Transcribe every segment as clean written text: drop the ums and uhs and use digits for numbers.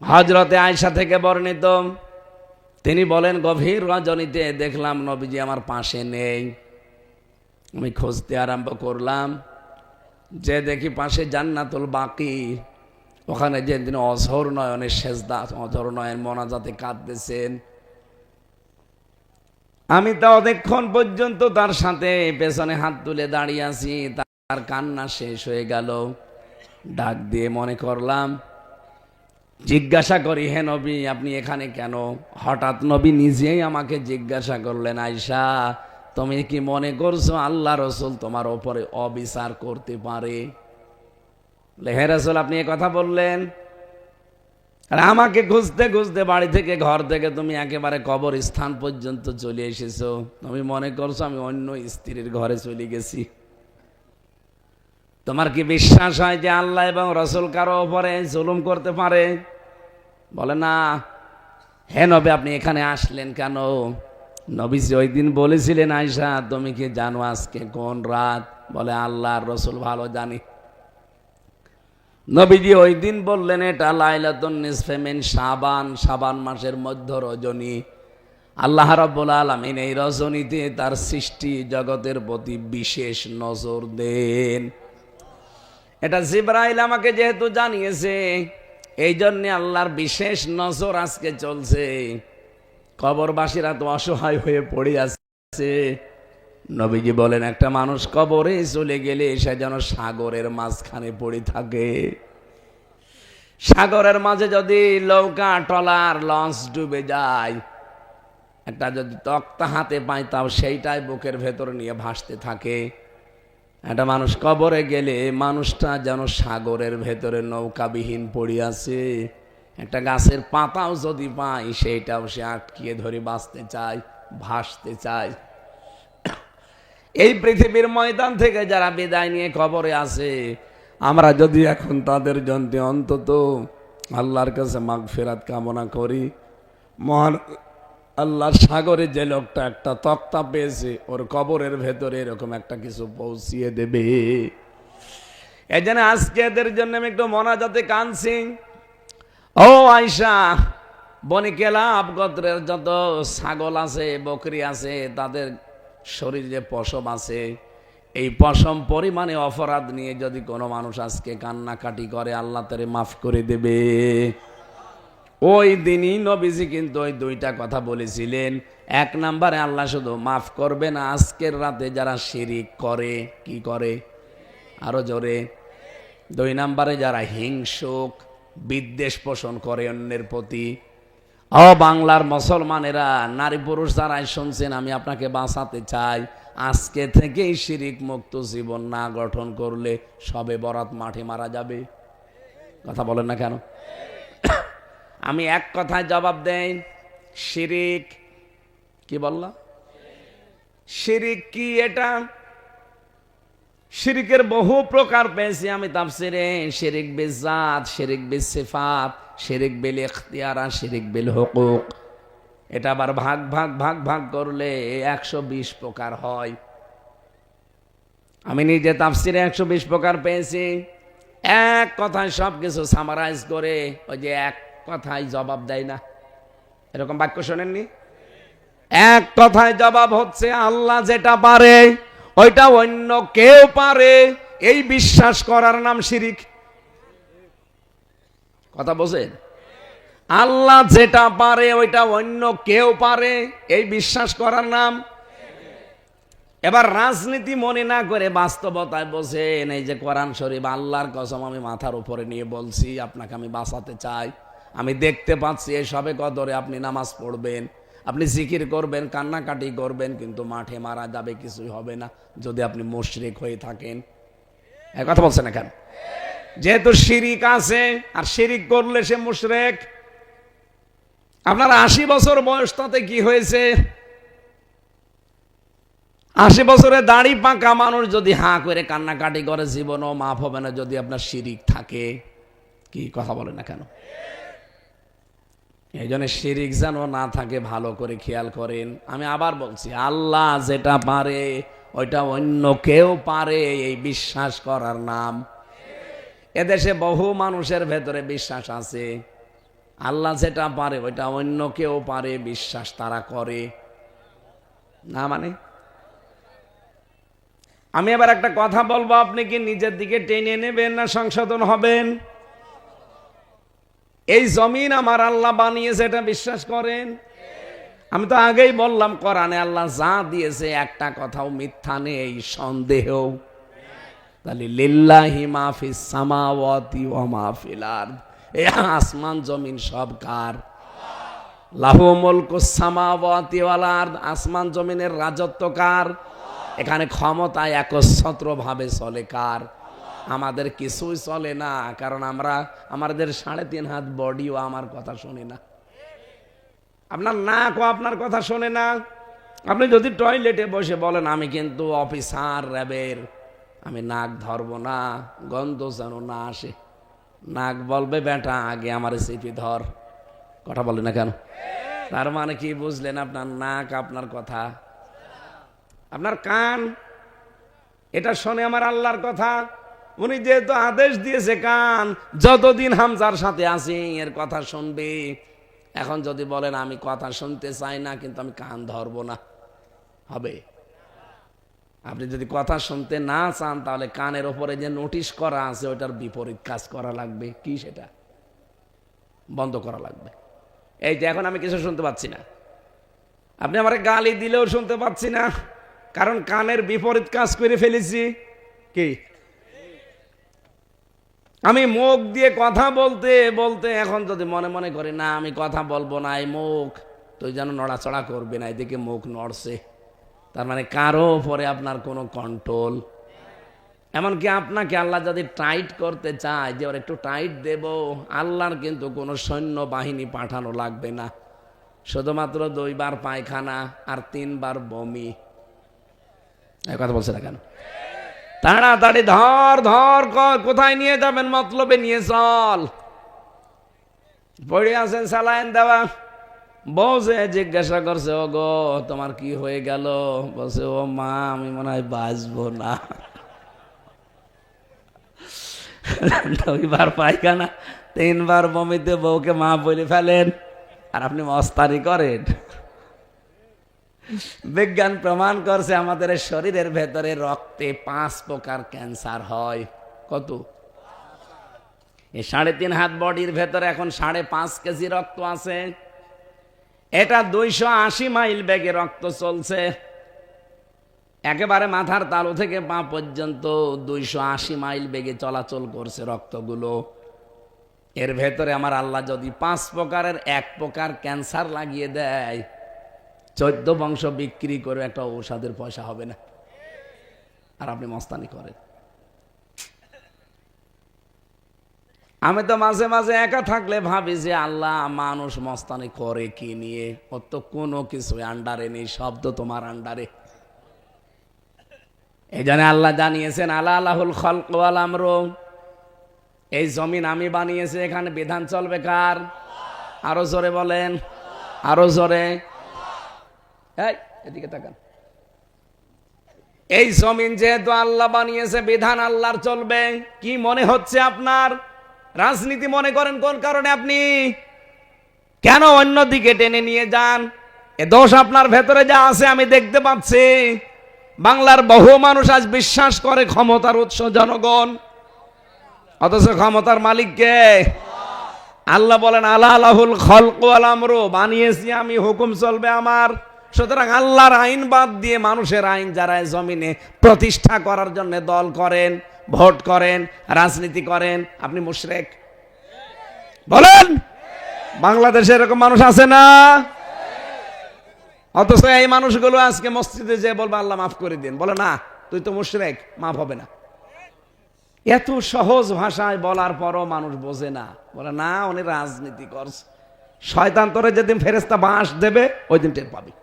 হযরতে আয়েশা থেকে বর্ণিত, তিনি বলেন, গভীর রজনীতে দেখলাম নবীজি আমার পাশে নেই। আমি খুঁজতে আরম্ভ করলাম, যে দেখি পাশে জান্নাতুল বাকি, ওখানে যে তিনি অঝর নয়নের সেজদা, অঝর নয়ন মোনাজাতে কাঁদতেছেন। আমি তা অনেকক্ষণ পর্যন্ত তার সাথে পেছনে হাত তুলে দাঁড়িয়ে আছি। তার কান্না শেষ হয়ে গেল। ডাক দিয়ে মনে করলাম জিজ্ঞাসা করি, হে নবী, আপনি এখানে কেন? হঠাৎ নবী নিজেই আমাকে জিজ্ঞাসা করলেন, আয়েশা, তুমি কি মনে করছো আল্লাহ রসুল তোমার ওপরে অবিচার করতে পারে? হে রাসূল, আপনি এ কথা বললেন, আর আমাকে খুঁজতে খুঁজতে বাড়ি থেকে, ঘর থেকে তুমি একেবারে কবর স্থান পর্যন্ত চলে এসেছো। তুমি মনে করছো আমি অন্য স্ত্রীর ঘরে চলে গেছি? তোমার কি বিশ্বাস হয় যে আল্লাহ এবং রসুল কারো ওপরে জুলুম করতে পারে? বলে না। হে নবী, আপনি এখানে আসলেন কেন? নবীজি ওই দিন বলেছিলেন, আয়েশা, তুমি কি জানো আজকে কোন রাত? বলে আল্লাহ আর রসুল ভালো জানি। নবীজি ওই দিন বললেন, এটা লাইলাতুন নিসফে মিন শাবান, শাবান মাসের মধ্য রজনী। আল্লাহ রাব্বুল আলামিন এই রজনীতে তার সৃষ্টি জগতের প্রতি বিশেষ নজর দেন। এটা জিবরাইল আমাকে যেহেতু জানিয়েছে, এই জন্য আল্লাহর বিশেষ নজর আজকে চলছে। কবরবাসীরা তো অসহায় হয়ে পড়ে আছে। নবীজি বলেন, একটা মানুষ কবরে চলে গেলে সে যেন সাগরের মাঝখানে পড়ে থাকে। সাগরের মাঝে যদি নৌকা, ট্রলার, লঞ্চ ডুবে যায়, একটা যদি তক্তা হাতে পায়, তাও সেইটাই বুকের ভেতর নিয়ে ভাসতে থাকে। একটা মানুষ কবরে গেলে মানুষটা যেন সাগরের ভেতরে নৌকাবিহীন পড়ে আছে। একটা গাছের পাতাও যদি পায়, সেইটাও সে আটকিয়ে ধরে বাঁচতে চায়, ভাসতে চায়। এই পৃথিবীর ময়দান থেকে যারা বিদায় নিয়ে কবরে আছে, আমরা যদি এখন তাদের জন্য অন্তত আল্লাহর কাছে মাগফিরাত কামনা করি, মহান আল্লাহর সাগরে যে লোকটা একটা তক্তা পেয়েছে, ওর কবরের ভেতরে এরকম একটা কিছু পৌঁছিয়ে দেবে। এই জন্য আজকে এদের জন্য আমি একটু মোনাজাতে কাঁদছি। ও আয়েশা, বনি কেলাব গোত্রের যত ছাগল আছে, বকরি আছে, তাদের শরীরে পশম আছে। এই পশম পরিমাণে অপরাধ নিয়ে যদি কোনো মানুষ আজকে কান্নাকাটি করে, আল্লাহ তারে মাফ করে দেবে। ওই দিনই নবীজি কিন্তু ওই দুইটা কথা বলেছিলেন। এক নম্বরে আল্লাহ শুধু মাফ করবে না, আজকের রাতে যারা শিরিক করে, কি করে, আরো জোরে। দুই নম্বরে যারা হিংসুক, বিদ্বেষ পোষণ করে অন্যের প্রতি। ও বাংলার মুসলমানেরা, নারী পুরুষ যারাই শুনছেন, আমি আপনাকে বাঁচাতে চাই। আজকে থেকেই শিরিক মুক্ত জীবন না গঠন করলে সবে বরাত মাঠে মারা যাবে। কথা বলেন না কেন? আমি এক কথায় জবাব দেই, শিরিক কি বললাম? শিরিক কি? এটা শিরিকের বহু প্রকার পেয়েছি আমি তাফসিরে। শিরিক বিল জাত, শিরিক বিল সিফাত, শিরিক বিল ইখতিয়ার, শিরিক বিল হুকুক। এটা আবার ভাগ ভাগ ভাগ ভাগ করলে 120 প্রকার হয়। আমি নিজে তাফসিরে 120 প্রকার পেয়েছি। এক কথায় সবকিছু সামারাইজ করে, ওই যে এক কথায় জবাব দেয় না, এরকম বাক্য শোনেননি? এক কথায় জবাব হচ্ছে, আল্লাহ যেটা পারে ওইটা অন্য কেউ পারে, এই বিশ্বাস করার নাম শিরিক। কথা বোঝেন? আল্লাহ যেটা পারে ওইটা অন্য কেউ পারে, এই বিশ্বাস করার নাম। এবার রাজনীতি মনে না করে বাস্তবতায় বোঝেন। এই যে কোরআন শরীফ, আল্লাহর কসম আমি মাথার উপরে নিয়ে বলছি, আপনাকে আমি বাঁচাতে চাই। আমি দেখতে পাচ্ছি এই সবে কদরে আপনি নামাজ পড়বেন, আপনি জিকির করবেন, কান্নাকাটি করবেন, কিন্তু মাঠে মারা যাবে, কিছুই হবে না যদি আপনি মুশরিক হয়ে থাকেন। এই কথা বলছেন না কেন? যেহেতু শিরিক আছে, আর শিরিক করলে সে মুশরিক। আপনার 80 বছর বয়স, তাতে কি হয়েছে? 80 বছরে দাড়ি পাকা মানুষ যদি হাঁ করে কান্নাকাটি করে, জীবনও মাফ হবে না যদি আপনার শিরিক থাকে। কি কথা বলে না কেন? এই জন্য শিরিক যেন না থাকে, ভালো করে খেয়াল করেন। আমি আবার বলছি, আল্লাহ যেটা পারে ওইটা অন্য কেউ পারে, এই বিশ্বাস করার নাম। এদেশে বহু মানুষের ভেতরে বিশ্বাস আছে, আল্লাহ যেটা পারে ওইটা অন্য কেউ পারে, বিশ্বাস তারা করে না। মানে আমি এবার একটা কথা বলবো, আপনি কি নিজের দিকে টেনে নেবেন না সংশোধন হবেন? এই জমিন আমার আল্লাহ বানিয়েছে, এটা বিশ্বাস করেন? আমি তো আগেই বললাম, কোরআনে আল্লাহ যা দিয়েছে একটা কথাও মিথ্যা নেই, সন্দেহ। তাহলে লিল্লাহি মা ফিস সামাওয়াতি ওয়া মা ফিল আরদ, এই আসমান জমিন সব কার? লাহু মুলকুস সামাওয়াতি ওয়াল আরদ, আসমান জমিনের রাজত্ব কার? এখানে ক্ষমতায় একচ্ছত্র ভাবে চলে কার? আমাদের কিছুই চলে না, কারণ আমাদের 3.5 হাত বডিও আমার কথা শোনে না, আপনার নাকও আপনার কথা শোনে না। আপনি যদি টয়লেটে বসে বলেন আমি কিন্তু অফিসার র্যাবের, আমি নাক ধরবো না, গন্ধ যেন না আসে, নাক বলবে বেটা আগে আমার সিপি ধর। কথা বলে না কেন? তার মানে কি বুঝলেন? আপনার নাক আপনার কথা, আপনার কান এটা শোনে আমার আল্লাহর কথা। উনি যেহেতু আদেশ দিয়েছে, কান যতদিন হামজার সাথে আছি এর কথা শুনবে। এখন যদি বলেন আমি কথা শুনতে চাই না কিন্তু আমি কান ধরবো না, হবে? আপনি যদি কথা শুনতে না চান তাহলে কানের ওপরে যে নোটিশ করা আছে ওটার বিপরীত কাজ করা লাগবে। কি সেটা? বন্ধ করা লাগবে। এই যে এখন আমি কিছু শুনতে পাচ্ছি না, আপনি আমারে গালি দিলেও শুনতে পাচ্ছি না, কারণ কানের বিপরীত কাজ করে ফেলেছি। কি? আমি মুখ দিয়ে কথা বলতে বলতে এখন যদি মনে মনে করি না আমি কথা বলবো না, এই মুখ তো যেন নড়াচড়া করবে না, এদিকে মুখ নড়ছে, তার মানে কারো পরে আপনার কোনো কন্ট্রোল। এমনকি আপনাকে আল্লাহ যদি টাইট করতে চায় যে ওর একটু টাইট দেব, আল্লাহর কিন্তু কোনো সৈন্য বাহিনী পাঠানো লাগবে না, শুধুমাত্র 2 বার পায়খানা আর 3 বার বমি। এই কথা বলছে না কেন? তাড়াতাড়ি ধর ধর কর, কোথায় নিয়ে যাবেন? মতলবে নিয়ে চল। পড়ে আছেন স্যালাইন দেওয়া, বসে জিজ্ঞাসা করছে ও গো তোমার কি হয়ে গেল? বলছে ও মা আমি মনে হয় বাঁচবো না। 2 বার পায়খানা 3 বার বমিতে বউকে মা বলে ফেলেন আর আপনি মস্তানি করেন। বিজ্ঞান প্রমাণ করছে আমাদের শরীরের ভেতরে রক্তে 5 প্রকার ক্যান্সার হয়। কত? এই 3.5 হাত বডির ভেতরে এখন 5.5 কেজি রক্ত আছে। এটা 280 মাইল বেগে রক্ত চলছে, একেবারে মাথার তালু থেকে পা পর্যন্ত 280 মাইল বেগে চলাচল করছে রক্তগুলো। এর ভেতরে আমার আল্লাহ যদি 5 প্রকারের 1 প্রকার ক্যান্সার লাগিয়ে দেয়, 14 বংশ বিক্রি করে একটা ঔষধের পয়সা হবে না, আর আপনি মস্তানি করেন। আমি তো মাঝে মাঝে একা থাকলে ভাবি যে আল্লাহ মানুষ মস্তানি করে কি নিয়ে? ওর তো কোনো কিছু আন্ডারে নেই, শব্দ তোমার আন্ডারে। এই জন্য আল্লাহ জানিয়েছেন আলা আলাহুল খালক ওয়াল আমর, এই জমিন আমি বানিয়েছি, এখানে বিধান চলবে কার? আরো জোরে বলেন, আরো জোরে। এদিকে তাকান। এই জমিন যেহেতু আল্লাহ বানিয়েছে, বিধান আল্লাহর চলবে। কি মনে হচ্ছে আপনার? রাজনীতি মনে করেন কোন কারণে? আপনি কেন অন্যদিকে টেনে নিয়ে যান? এ দোষ আপনার ভেতরে যা আছে আমি দেখতে পাচ্ছি। বাংলার বহু মানুষ আজ বিশ্বাস করে ক্ষমতার উৎস জনগণ, অথচ ক্ষমতার মালিক কে? আল্লাহ বলেন আলা আলাহুল খালক ওয়াল আমর, বানিয়েছি আমি, হুকুম চলবে আমার। সুতরাং আল্লাহর আইন বাদ দিয়ে মানুষের আইন যারা জমিনে প্রতিষ্ঠা করার জন্য দল করেন, ভোট করেন, রাজনীতি করেন, আপনি মুশরিক। বলেন বাংলাদেশে এরকম মানুষ আছে না? অথচ এই মানুষগুলো আজকে মসজিদে যে বলবে আল্লাহ মাফ করে দিন, বলে না তুই তো মুশরিক, মাফ হবে না। এত সহজ ভাষায় বলার পরও মানুষ বোঝে না, বলে না উনি রাজনীতি করছে। শয়তান তোরে যেদিন ফেরেশতা বাঁশ দেবে ওই দিন টের পাবি।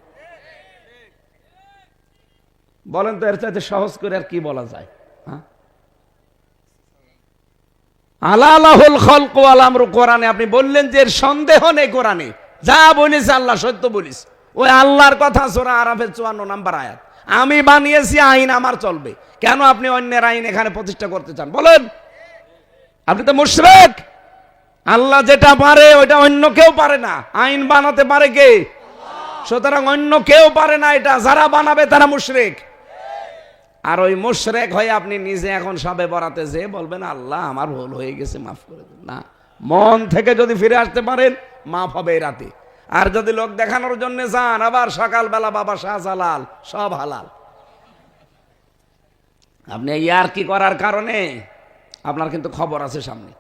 বলেন তো এর চাইতে সহজ করে আর কি বলা যায়? আলা আলাহুল খালক ওয়াল আমর, কোরআনে আপনি বললেন যে এর সন্দেহ নেই, কোরআনে যা বলেছে আল্লাহ সত্য বলিস। ওই আল্লাহর কথা সূরা আরাফের 54 নম্বর আয়াত, আমি বানিয়েছি আইন আমার চলবে। কেন আপনি অন্যের আইন এখানে প্রতিষ্ঠা করতে চান? বলেন, আপনি তো মুশরিক। আল্লাহ যেটা পারে ওইটা অন্য কেউ পারে না। আইন বানাতে পারে কে? সুতরাং অন্য কেউ পারে না এটা, যারা বানাবে তারা মুশরিক। আর ওই মুশরিক হয়ে আপনি নিজে এখন সবে বরাতে যে বলবেন আল্লাহ আমার ভুল হয়ে গেছে মাফ করে দিন, না, মন থেকে যদি ফিরে আসতে পারেন মাফ হবে এই রাতে। আর যদি লোক দেখানোর জন্য যান আবার সকালবেলা বাবা শাহজালাল সব হালাল। আপনি ইয়ার কি করার কারণে আপনার কিন্তু খবর আছে সামনে,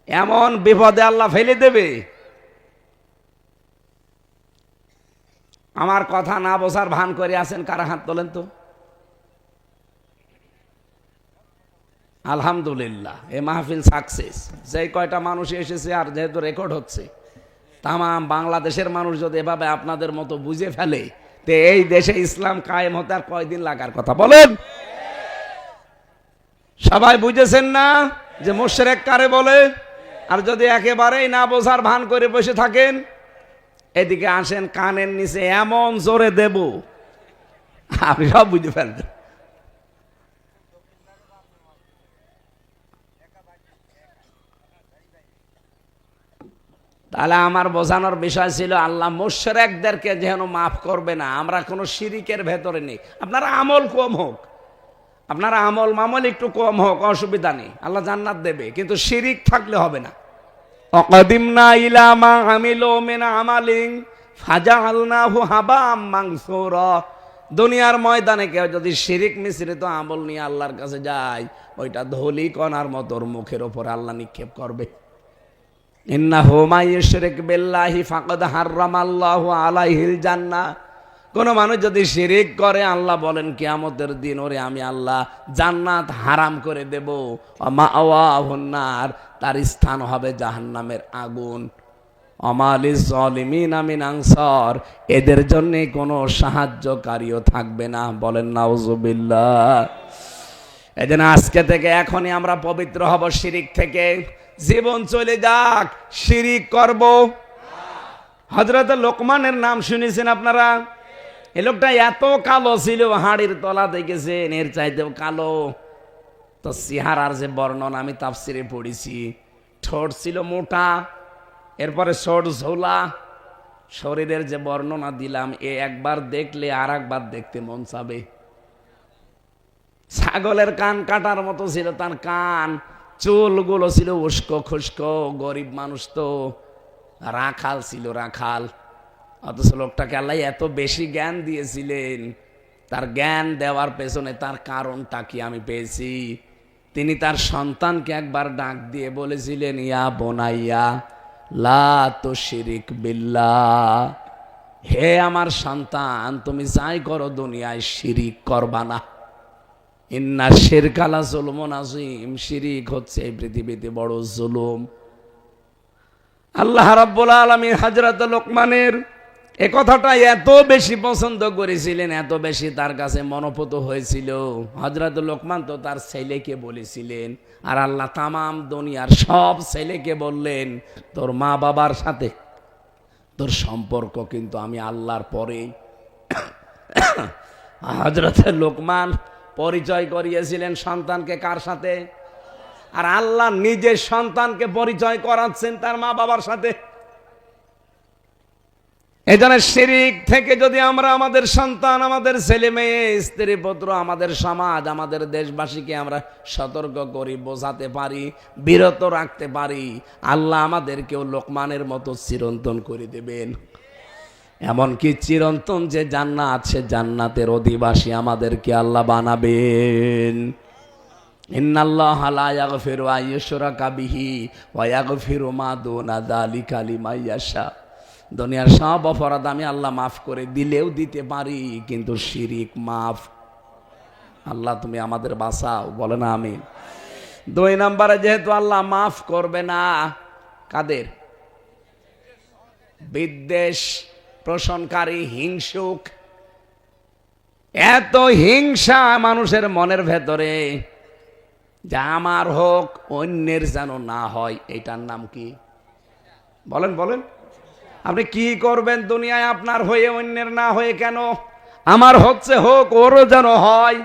এমন বিপদে আল্লাহ ফেলে দেবে। আমার কথা না বোঝার ভান করে আছেন কারা? হাত তোলেন তো। আলহামদুলিল্লাহ, এই মাহফিল সাকসেস। যে কয়টা মানুষ এসেছে আর যেহেতু রেকর্ড হচ্ছে, তামাম বাংলাদেশের মানুষ যদি এভাবে আপনাদের মতো বুঝে ফেলে তে এই দেশে ইসলাম কায়েম হতে আর কয়দিন লাগার কথা বলেন? সবাই বুঝেছেন না যে মুশরিক কারে বলে? আর যদি একেবারেই না বোঝার ভান করে বসে থাকেন, এদিকে আসেন, কানের নিচে এমন জোরে দেব আপনি সব বুঝে ফেলবেন। তাহলে আমার বোঝানোর বিষয় ছিল আল্লাহ মুশরিকদেরকে যেন মাফ করবে না। আমরা কোনো শিরিকের ভেতরে নেই। আপনারা আমল কম হোক, আপনারা আমল মামল একটু কম হোক, অসুবিধা নেই, আল্লাহ জান্নাত দেবে, কিন্তু শিরিক থাকলে হবে না। অকদিমনা ইলা মা আমিলু মিন আমালিন ফাজআলনাহু হাবাম মানসুরা। দুনিয়ার ময়দানে কেউ যদি শিরিক মিশ্রিত আমল নিয়ে আল্লাহর কাছে যায়, ওইটা ধুলি কণার মতো ওর মুখের ওপর আল্লাহ নিক্ষেপ করবে। ইন্নাহু মাই ইউশরিক বিল্লাহি ফাকাদ হারামাল্লাহু আলাইহিল জান্নাহ। কোন মানুষ যদি শিরিক করে আল্লাহ বলেন কিয়ামতের দিন ওরে আমি আল্লাহ জান্নাত হারাম করে দেব। মাআওয়াহুন নার, তার স্থান হবে জাহান্নামের আগুন। আমালিজ জালিমিনা মিন আনসার, এদের জন্য কোনো সাহায্যকারীও থাকবে না। বলেন নাউজুবিল্লাহ। এজন্য আজকে থেকে এখনই আমরা পবিত্র হব শিরিক থেকে। জীবন চলে যাক, শিরিক করব। হযরত লোকমানের নাম শুনেছেন আপনারা? এই লোকটা এত কালো ছিল, হাড়ির তলা দেখেছেন, এর চাইতেও কালো। তো চেহারার যে বর্ণনা আমি তাফসিরে পড়েছি, ঠোঁট ছিল মোটা, এরপরে ঠোঁট ঝোলা। শরীরের যে বর্ণনা দিলাম, এ একবার দেখলে আর একবার দেখতে মন চাবে। ছাগলের কান কাটার মতো ছিল তার কান, চুলগুলো ছিল উস্কো খুস্কো। গরিব মানুষ তো, রাখাল ছিল, রাখাল। অথচ লোকটাকে আল্লাহ এত বেশি জ্ঞান দিয়েছিলেন। তার জ্ঞান দেওয়ার পেছনে তার কারণটা কি আমি পেয়েছি। তিনি তার সন্তানকে একবার ডাক দিয়ে বলেছিলেন, ইয়া বোনাইয়া লা তুশরিক বিল্লাহ, হে আমার সন্তান, তুমি যাই করো দুনিয়ায় শিরিক করবা না। ইন্না শিরকা লা যুলমুন আযীম, শিরিক হচ্ছে এই পৃথিবীতে বড় জুলুম। আল্লাহ রাব্বুল আলামিন হযরত লোকমানের এ কথাটা এত বেশি পছন্দ করেছিলেন, এত বেশি তার কাছে মনোপুত হয়েছিল। হযরত লোকমান তো তার ছেলেকে বলেছিলেন, আর আল্লাহ তামাম দুনিয়ার সব ছেলেকে বললেন, তোর মা বাবার সাথে তোর সম্পর্ক কিন্তু আমি আল্লাহর পরেই। হযরত লোকমান পরিচয় করিয়েছিলেন সন্তানকে কার সাথে? আর আল্লাহ নিজের সন্তানকে পরিচয় করাচ্ছেন তার মা বাবার সাথে। এজন্য শিরিক থেকে যদি আমরা আমাদের সন্তান, আমাদের ছেলে মেয়ে, স্ত্রী পুত্র, আমাদের সমাজ, আমাদের দেশবাসীকে আমরা সতর্ক করি, বোঝাতে পারি, বিরত রাখতে পারি, আল্লাহ আমাদেরকেও লোকমানের মতো চিরন্তন করে দেবেন। এমনকি চিরন্তন যে জান্নাত, সে জান্নাতের অধিবাসী আমাদেরকে আল্লাহ বানাবেন। ইন্নাল্লাহা লা ইয়াগফিরু আন ইউশরাকা বিহি ওয়া ইয়াগফিরু মা দুনা যালিকা লিমান ইয়াশা। দুনিয়ার সব অপরাধ আমি আল্লাহ মাফ করে দিলেও দিতে পারি, কিন্তু শিরিক মাফ। আল্লাহ তুমি আমাদের বাঁচাও, বলে না আমিন। 2 নম্বরে যেহেতু আল্লাহ মাফ করবে না, কাদের? বিদ্বেষ পোষণকারী, হিংসুক। এত হিংসা মানুষের মনের ভেতরে, যা আমার হোক অন্যের যেন না হয়। এটার নাম কি? বলেন বলেন। আপনি কি করবেন দুনিয়ায় আপনার হয়ে অন্যের না হয়ে? কেন? আমার হচ্ছে হোক, ওরও যেন হয়।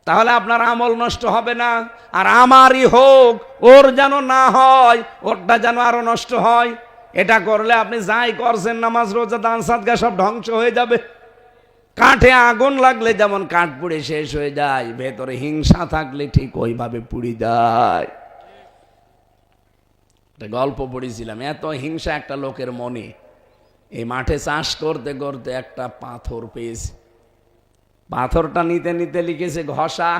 তাহলে আপনার আমল নষ্ট হবে না। আর আমারই হোক, ওর যেন না হয়, ওরটা যেন আরো নষ্ট হয়। এটা করলে আপনি যাই করছেন, নামাজ রোজা দান সাদকা সব ধ্বংস হয়ে যাবে। কাঠে আগুন লাগলে যেমন কাঠ পুড়ে শেষ হয়ে যায়, ভেতরে হিংসা থাকলে ঠিক ওইভাবে পুড়ে যায়। গল্প পড়েছিলাম, এত হিংসা একটা লোকের মনে। এই মাঠে চাষ করতে করতে একটা পাথর পেয়েছে। পাথরটা নিতে নিতে লিখেছে ঘষা।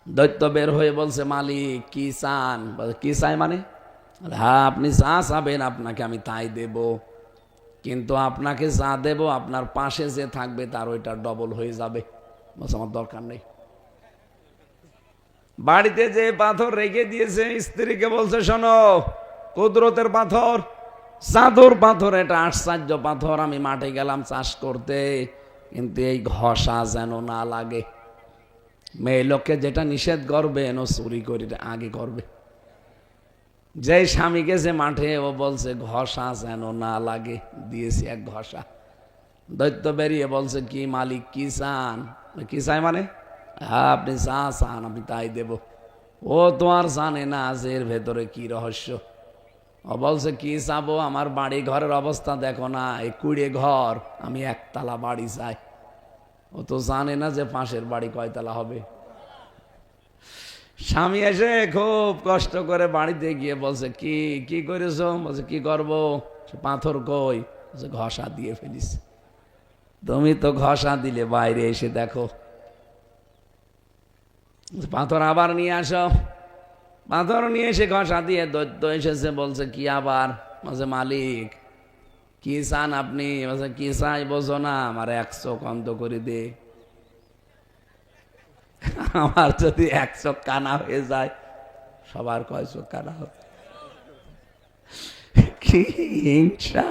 দৈত্য বের হয়ে বলছে, মালিক কি চান? কি চাই মানে? হ্যাঁ, আপনি যা চাবেন আপনাকে আমি তাই দেব, কিন্তু আপনাকে যা দেব আপনার পাশে যে থাকবে তার ওইটা ডবল হয়ে যাবে। বলছে আমার দরকার নেই। বাড়িতে যে পাথর রেখে দিয়েছে, স্ত্রীকে বলছে, শোনো, কুদরতের পাথর, চাদর পাথর, এটা আশ্চর্য পাথর। আমি মাঠে গেলাম চাষ করতে, কিন্তু এই ঘষা যেন না লাগে। মেয়ে লোককে যেটা নিষেধ করবে ও চুরি করে আগে করবে। যে স্বামী গেছে মাঠে, ও বলছে ঘষা যেন না লাগে, দিয়েছি এক ঘষা। দৈত্য বেরিয়ে বলছে, কি মালিক কি চান? কি চাই মানে? হ্যাঁ, আপনি যা চান আমি তাই দেব। ও তো আর জানে না যে এর ভেতরে কি রহস্য। ও বলছে, কি চাবো? আমার বাড়ি ঘরের অবস্থা দেখো না, এই কুড়ে ঘর, আমি একতলা বাড়ি চাই। ও তো জানে না যে পাশের বাড়ি কয়তলা হবে। স্বামী এসে খুব কষ্ট করে বাড়িতে গিয়ে বলছে, কি কি করেছো? বলছে, কি করবো? পাথর কই? বলছে, ঘষা দিয়ে ফেলিস। তুমি তো ঘষা দিলে, বাইরে এসে দেখো। পাথর আবার নিয়ে আসো। পাথর নিয়ে এসে ঘষা দিয়ে দৈত্য এসেছে, বলছে, কি আবার? বলছে, মালিক কি চান আপনি? বলছে, কি চাই বোঝো না, আমার এক চোখ অন্ধ করে দে। আমার যদি এক চোখ কানা হয়ে যায়, সবার কয় চোখ কানা হবে? কি হিংসা!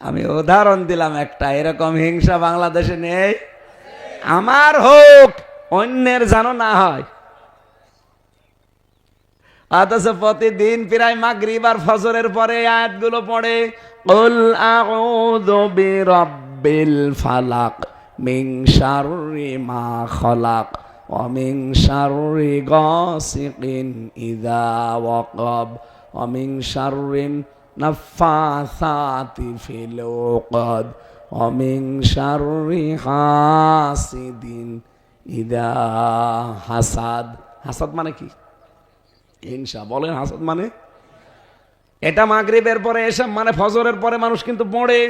আমি উদাহরণ দিলাম একটা, এরকম হিংসা বাংলাদেশে নেই। আমার হোক, অন্যের যেন না হয়। অথচ প্রতিদিন প্রায় মাগরিব আর ফজরের পরে আয়াতগুলো পড়ে, কুল আউযু বিরাব্বিল ফালাক মিন শাররি মা খালাক ওয়া মিন শাররি গাসিকিন ইযা ওয়াকাব ওয়া মিন শাররিন নাফাসাতি ফিল উকাদ ওয়া মিন শাররি হাসিদিন ইযা হাসাদ। হাসাদ মানে কি? হিংসা। বলেন হাসাদ মানে? এটা মাগরিবের পরে এসে মানে ফজরের পরে মানুষ কিন্তু পড়ে।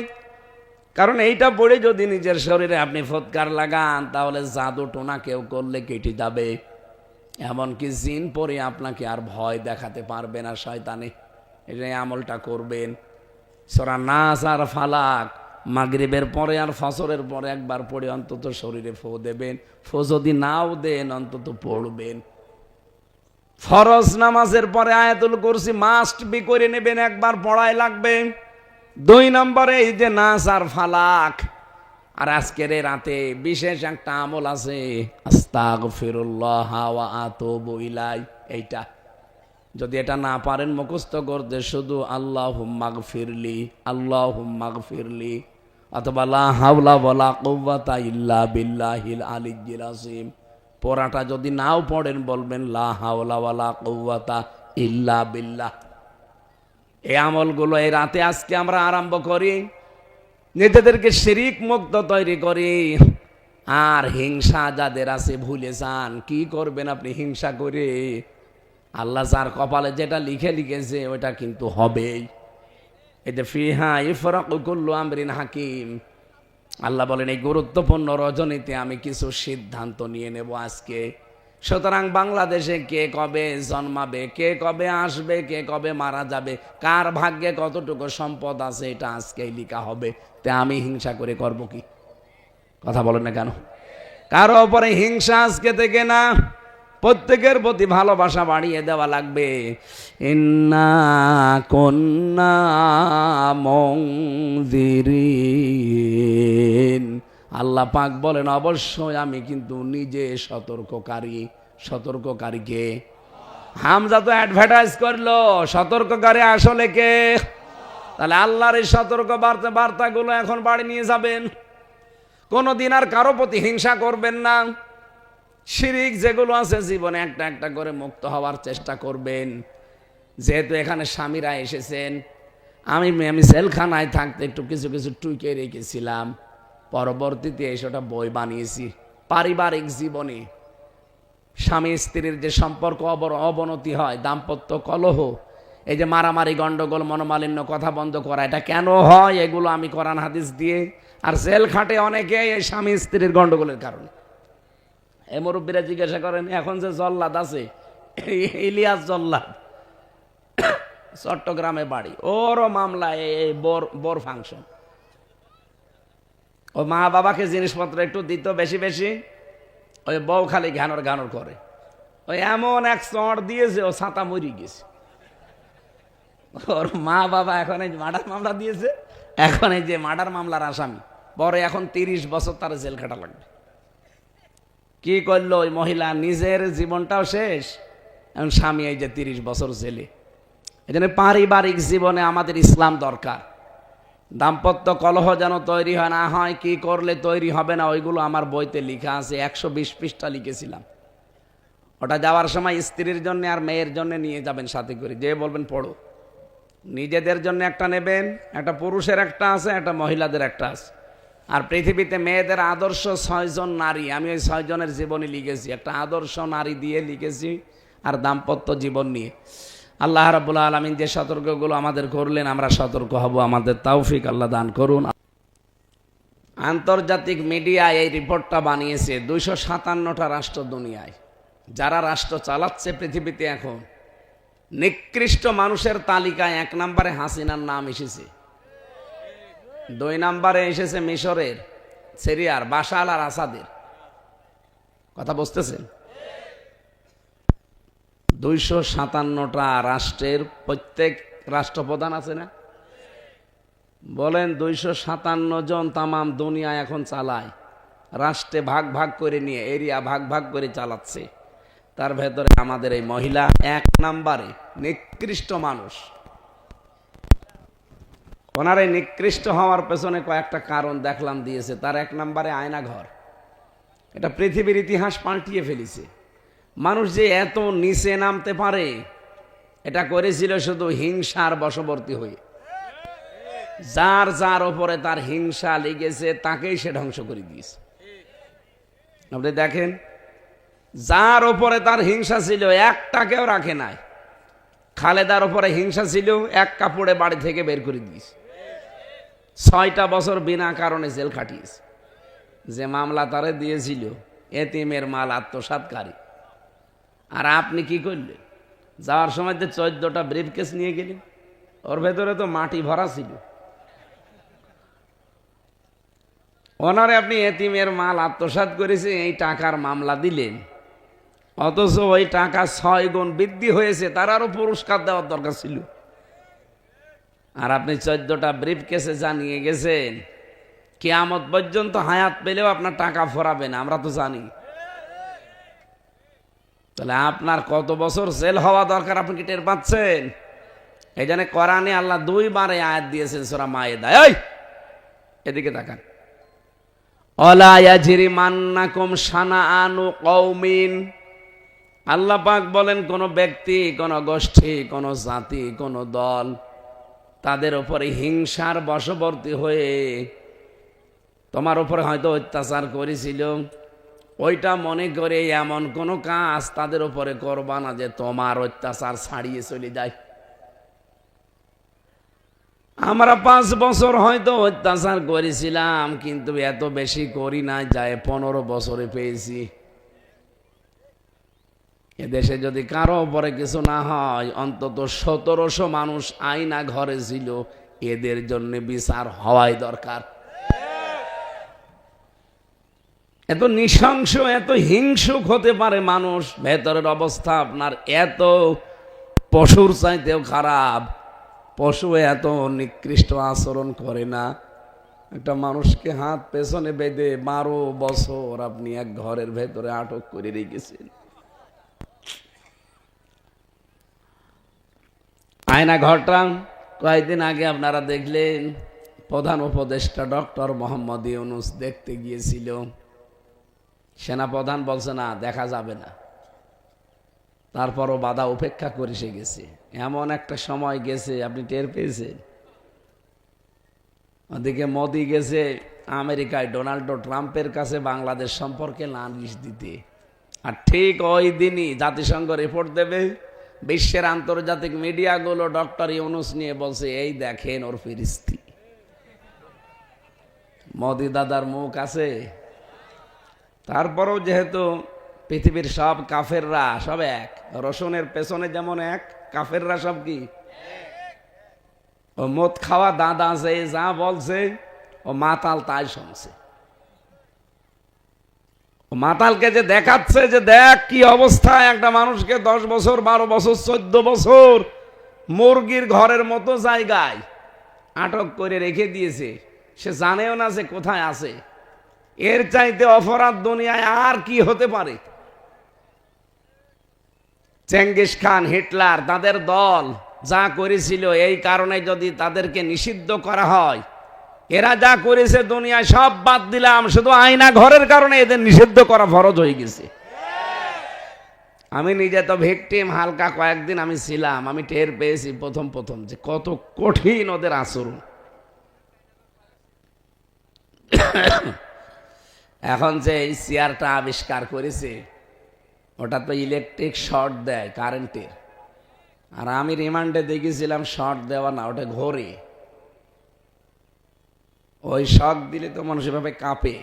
কারণ এইটা পড়ে যদি নিজের শরীরে আপনি ফৎকার লাগান, তাহলে জাদু টোনা কেউ করলে কেটে যাবে। এমনকি জিন পরে আপনাকে আর ভয় দেখাতে পারবে না শয়তানে। এই আমলটা করবেন। সূরা নাস আর ফালাক মাগরিবের পরে আর ফজরের পরে একবার পড়ে অন্তত শরীরে ফু দেবেন। ফু যদি নাও দেন অন্তত পড়বেন। ফরজ নামাজের পরে আয়াতুল কুরসি মাস্ট বি করে নেবেন, একবার পড়াই লাগবে। 2 নম্বরে এই যে নাস আর ফালাক। আর আজকের এই রাতে বিশেষ একটা আমল আছে, আস্তাগফিরুল্লাহ ওয়া আতুবু ইলাই। এইটা যদি এটা না পারেন মুখস্থ করতে, শুধু আল্লাহুম্মা গফিরলি, আল্লাহুম্মা গফিরলি, অথবা লা হাওলা ওয়ালা কুওয়াতা ইল্লা বিল্লাহিল আলিয়্যিল আযীম। পড়াটা যদি নাও পড়েন, বলবেন লা হাওলা ওয়ালা কুওয়াতা ইল্লা বিল্লাহ। এই আমলগুলো এই রাতে আজকে আমরা আরম্ভ করি, নিজেদেরকে শিরিক মুক্ত তৈরি করি। আর হিংসা যাদের আছে ভুলে যান। কি করবেন আপনি হিংসা করে? আল্লাহ যার কপালে যেটা লিখে লিখেছে ওটা কিন্তু হবেই। এটা ফিহা ইফরাকু কুল্লু আমরিন হাকিম। আল্লাহ বলেন, এই গুরুত্বপূর্ণ রজনীতে আমি কিছু সিদ্ধান্ত নিয়ে নেব আজকে। সুতরাং বাংলাদেশে কে কবে জন্মাবে, কে কবে আসবে, কে কবে মারা যাবে, কার ভাগ্যে কতটুকু সম্পদ আছে, এটা আজকেই লেখা হবে। তা আমি হিংসা করে করব কি? কথা বলেন না কেন? কারো ওপরে হিংসা আজকে থেকে না, প্রত্যেকের প্রতি ভালোবাসা বাড়িয়ে দেওয়া লাগবে। ইন্না কুন্না মুনজিরিন। আল্লাহ পাক বলেন, অবশ্যই আমি কিন্তু নিজে সতর্ককারী। সতর্ককারীকে হামজা তো অ্যাডভার্টাইজ করলো, সতর্ককারী আসলে কে? তাহলে আল্লাহর এই সতর্ক বার্তাগুলো এখন বাড়ি নিয়ে যাবেন। কোনোদিন আর কারো প্রতি হিংসা করবেন না। শিরিক যেগুলো আছে জীবনে একটা একটা করে মুক্ত হওয়ার চেষ্টা করবেন। যেহেতু এখানে স্বামীরা এসেছেন, আমি জেলখানায় থাকতে একটু কিছু কিছু টুইকে রেখেছিলাম, পরবর্তীতে এসেটা বই বানিয়েছি। পারিবারিক জীবনে স্বামী স্ত্রীর যে সম্পর্ক অবনতি হয়, দাম্পত্য কলহ, এই যে মারামারি, গন্ডগোল, মনোমালিন্য, কথা বন্ধ করা, এটা কেন হয় এগুলো আমি কোরআন হাদিস দিয়ে। আর জেল খাটে অনেকে এই স্বামী স্ত্রীর গন্ডগোলের কারণে। এই মুরব্বীরা জিজ্ঞাসা করেন, এখন যে জল্লাদ আছে, ইলিয়াস জল্লাদ, চট্টগ্রামে বাড়ি, ওরও মামলা এই বোর ফাংশন। ও মা বাবাকে জিনিসপত্র একটু দিত বেশি বেশি, ওই বউ খালি ঘানর ঘানর করে। ওই এমন এক চড় দিয়েছে, ও ছাতা মরি গেছে। ওর মা বাবা এখন এই মার্ডার মামলা দিয়েছে, এখন এই যে মার্ডার মামলার আসামি, পরে এখন 30 বছর তার জেল খাটা লাগবে। কি করলো ওই মহিলা? নিজের জীবনটাও শেষ, এখন স্বামী এই যে 30 বছর জেলে। এই জন্য পারিবারিক জীবনে আমাদের ইসলাম দরকার। দাম্পত্য কলহ যেন তৈরি হয় না হয়, কি করলে তৈরি হবে না, ওইগুলো আমার বইতে লেখা আছে। 120 পৃষ্ঠা লিখেছিলাম। ওটা যাওয়ার সময় স্ত্রীর জন্য আর মেয়ের জন্য নিয়ে যাবেন সাথে করে, যে বলবেন পড়ো। নিজেদের জন্য একটা নেবেন, একটা পুরুষের একটা আছে, একটা মহিলাদের একটা আছে। আর পৃথিবীতে মেয়েদের আদর্শ 6 জন নারী, আমি ওই 6 জনের জীবনী লিখেছি, একটা আদর্শ নারী দিয়ে লিখেছি, আর দাম্পত্য জীবন নিয়ে। আল্লাহ রাব্বুল আলামিন যে সতর্কগুলো আমাদের করলেন, আমরা সতর্ক হব, আমাদের তৌফিক আল্লাহ দান করুন। আন্তর্জাতিক মিডিয়া এই রিপোর্টটা বানিয়েছে। 257টা রাষ্ট্র দুনিয়ায়, যারা রাষ্ট্র চালাচ্ছে পৃথিবীতে এখন, নিকৃষ্ট মানুষের তালিকায় 1 নম্বরে হাসিনার নাম এসেছে, 2 নম্বরে এসেছে মিশরের, সিরিয়ার বাশার আর আসাদের। কথা বুঝতেছেন? 257টা রাষ্ট্রের প্রত্যেক রাষ্ট্রপ্রধান আছে না? বলেন 257 জন তামাম দুনিয়া এখন চালায়, রাষ্ট্রে ভাগ ভাগ করে নিয়ে, এরিয়া ভাগ ভাগ করে চালাচ্ছে। তার ভেতরে আমাদের এই মহিলা 1 নম্বরে নিকৃষ্ট মানুষ। ওনার এই নিকৃষ্ট হওয়ার পেছনে কয়েকটা কারণ দেখলাম দিয়েছে। তার 1 নম্বরে আয়নাঘর। এটা পৃথিবীর ইতিহাস পাল্টিয়ে ফেলেছে। মানুষ যে এত নিচে নামতে পারে, এটা করেছিল শুধু হিংসার বশবর্তী হয়ে। যার যার ওপরে তার হিংসা লেগেছে, তাকেই সে ধ্বংস করে দিয়েছে। আপনি দেখেন, যার ওপরে তার হিংসা ছিল, একটাকেও রাখে নাই। খালেদার ওপরে হিংসা ছিল, 1 কাপড়ে বাড়ি থেকে বের করে দিয়েছে। 6টা বছর বিনা কারণে জেল খাটিয়েছে। যে মামলা তারে দিয়েছিল, এতিমের মাল আত্মসাৎকারী। আর আপনি কি করলেন? যাওয়ার সময় যে 14টা ব্রিফকেস নিয়ে গেলেন, ওর ভেতরে তো মাটি ভরা ছিল। ওনারে আপনি এতিমের মাল আত্মসাৎ করেছে, এই টাকার মামলা দিলেন, অথচ ওই টাকা 6 গুণ বৃদ্ধি হয়েছে, তার আরো পুরস্কার দেওয়ার দরকার ছিল। আর আপনি 14টা ব্রিফকেসে জানিয়ে গেছেন, কিয়ামত পর্যন্ত হায়াত পেলেও আপনার টাকা ফোরাবে না, আমরা তো জানি। তাহলে আপনার কত বছর জেল হওয়া দরকার, আপনি কি টের পাচ্ছেন? এই জন্য কোরআনে আল্লাহ 2 বারে আয়াত দিয়েছেন সূরা মায়েদায়। এই এদিকে তাকান, অলা ইয়াজরিমান্নাকুম শানাআনু কওমিন। আল্লাহ পাক বলেন, কোন ব্যক্তি, কোন গোষ্ঠী, কোন জাতি, কোন দল, তাদের উপরে হিংসার বশবর্তী হয়ে তোমার উপরে হয়তো অত্যাচার করেছিল, ওইটা মনে করে এমন কোন কাজ তাদের উপরে করবা না যে তোমার অত্যাচার ছাড়িয়ে চলে যায়। আমরা 5 বছর হয়তো অত্যাচার করেছিলাম, কিন্তু এত বেশি করি না, যায় 15 বছরে পেয়েছি। এদেশে যদি কারো উপরে কিছু না হয়, অন্তত 1700 মানুষ আয়না ঘরে ছিল, এদের জন্য বিচার হওয়াই দরকার। এত নৃশংস, এত হিংসুক হতে পারে মানুষ, ভেতরের অবস্থা আপনার এত পশুর চাইতেও খারাপ। পশু এত নিকৃষ্ট আচরণ করে না। একটা মানুষকে হাত পেছনে বেঁধে 12 বছর আপনি এক ঘরের ভেতরে আটক করে রেখেছেন। আয়না ঘরটা কয়েকদিন আগে আপনারা দেখলেন, প্রধান উপদেষ্টা ডক্টর মোহাম্মদ ইউনূস দেখতে গিয়েছিল। সেনাপ্রধান বলছে না, দেখা যাবে না। তারপরও বাধা উপেক্ষা করে সে গেছে। এমন একটা সময় গেছে, আপনি টের পেয়েছেন। ওদিকে মোদি গেছে আমেরিকায় ডোনাল্ড ট্রাম্পের কাছে বাংলাদেশ সম্পর্কে নালিশ দিতে, আর ঠিক ওই দিনই জাতিসংঘ রিপোর্ট দেবে। বিশ্বের আন্তর্জাতিক মিডিয়াগুলো ডক্টর ইউনূস নিয়ে বলছে, এই দেখেন ওর ফিরিস্তি। মোদি দাদার মুখ আছে। তারপরেও যেহেতু পৃথিবীর সব কাফেররা সব এক, রসুনের পেছনে যেমন এক, কাফেররা সব কি ও মদ খাওয়া দাদা আছে, যা বলছে ও মাতাল তাই শুনছে। ও মাতালকে যে দেখাচ্ছে যে দেখ কি অবস্থা, একটা মানুষকে 10 বছর 12 বছর 14 বছর মুরগির ঘরের মতো জায়গায় আটক করে রেখে দিয়েছে, সে জানেও না যে কোথায় আছে। এর চাইতে অপরাধ দুনিয়ায় আর কি হতে পারে? চেঙ্গিস খান, হিটলার, তাদের দল যা করেছিল, এই কারণে যদি তাদেরকে নিষিদ্ধ করা হয়, এরা যা করেছে দুনিয়ায় সব বাদ দিলাম, শুধু আয়না ঘরের কারণে এদের নিষিদ্ধ করা ফরজ হয়ে গেছে। আমি নিজে তো ভিকটিম, হালকা কয়েকদিন আমি ছিলাম, আমি টের পেয়েছি প্রথম প্রথম যে কত কঠিন ওদের আচরণ। এখন যে এই চেয়ারটা আবিষ্কার করেছে, ওটা তো ইলেকট্রিক শর্ট দেয় কারেন্টের, আর আমি রিমান্ডে দেখেছিলাম শর্ট দেওয়া না, ওটা ঘোরে। ওই শক দিলে তো মানুষ এভাবে কাঁপে,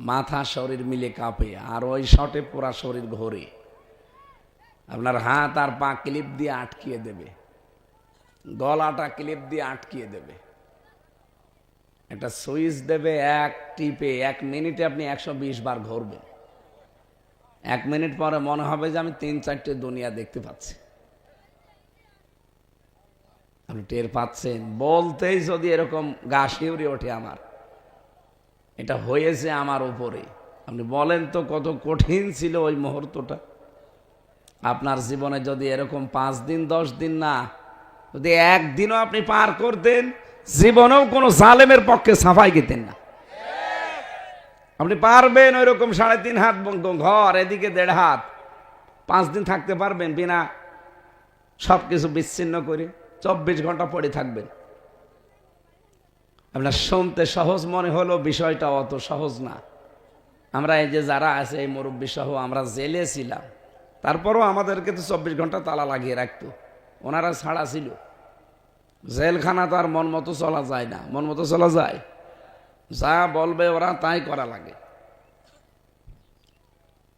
মাথা শরীর মিলে কাঁপে, আর ওই শটে পুরা শরীর ঘোরে। আপনার হাত আর পা ক্লিপ দিয়ে আটকিয়ে দেবে, গলাটা ক্লিপ দিয়ে আটকিয়ে দেবে। একটা সুইচ দেবে, এক টিপে 1 মিনিটে আপনি 120 বার ঘুরবেন। 1 মিনিট পরে মনে হবে যে আমি 3-4টে দুনিয়া দেখতে পাচ্ছি। আপনি টের পাচ্ছেন? বলতেই যদি এরকম গা শিউরে ওঠে আমার, এটা হয়েছে আমার উপরে। আপনি বলেন তো কত কঠিন ছিল ওই মুহূর্তটা। আপনার জীবনে যদি এরকম 5 দিন 10 দিন না, যদি একদিনও আপনি পার করতেন, জীবনেও কোনো জালেমের পক্ষে সাফাই গেতেন না। আপনি পারবেন ওইরকম 3.5 হাত ঘর, এদিকে 1.5 হাত, 5 দিন থাকতে পারবেন বিনা সবকিছু বিচ্ছিন্ন করে? 24 ঘন্টা পড়ে থাকবেন? আপনার শুনতে সহজ মনে হলো, বিষয়টা অত সহজ না। আমরা এই যে যারা আছে, এই মুরব্বী সহ আমরা জেলে ছিলাম, তারপরও আমাদেরকে তো 24 ঘন্টা তালা লাগিয়ে রাখতো। ওনারা ছাড়া ছিল। জেলখানা তো আর মন মতো চলা যায় না। মন মতো চলা যায়? যা বলবে ওরা তাই করা লাগে।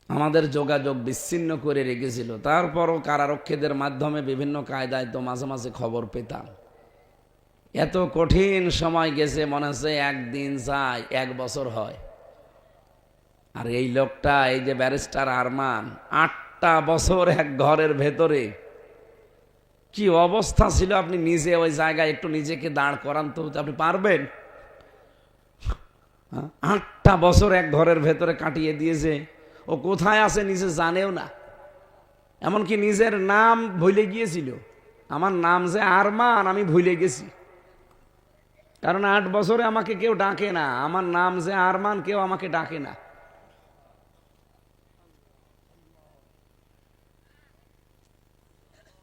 আমাদের যোগাযোগ বিচ্ছিন্ন করে রেখেছিল। তারপরও কারারক্ষীদের মাধ্যমে বিভিন্ন কায়দায় তো মাঝে মাঝে খবর পেতাম। এত কঠিন সময় গেছে, মনে হচ্ছে একদিন যায় 1 বছর হয়। আর এই লোকটা, এই যে ব্যারিস্টার আরমান, 8টা বছর এক ঘরের ভেতরে, কি অবস্থা ছিল আপনি নিজে ওই জায়গায় একটু নিজেকে দাঁড় করান তো, আপনি পারবেন? 8টা বছর এক ঘরের ভেতরে কাটিয়ে দিয়েছে। ও কোথায় আছে নিজে জানেও না, এমনকি নিজের নাম ভুলে গিয়েছিল। আমার নাম যে আরমান আমি ভুলে গেছি, কারণ 8 বছরে আমাকে কেউ ডাকে না। আমার নাম যে আরমান, কেউ আমাকে ডাকে না।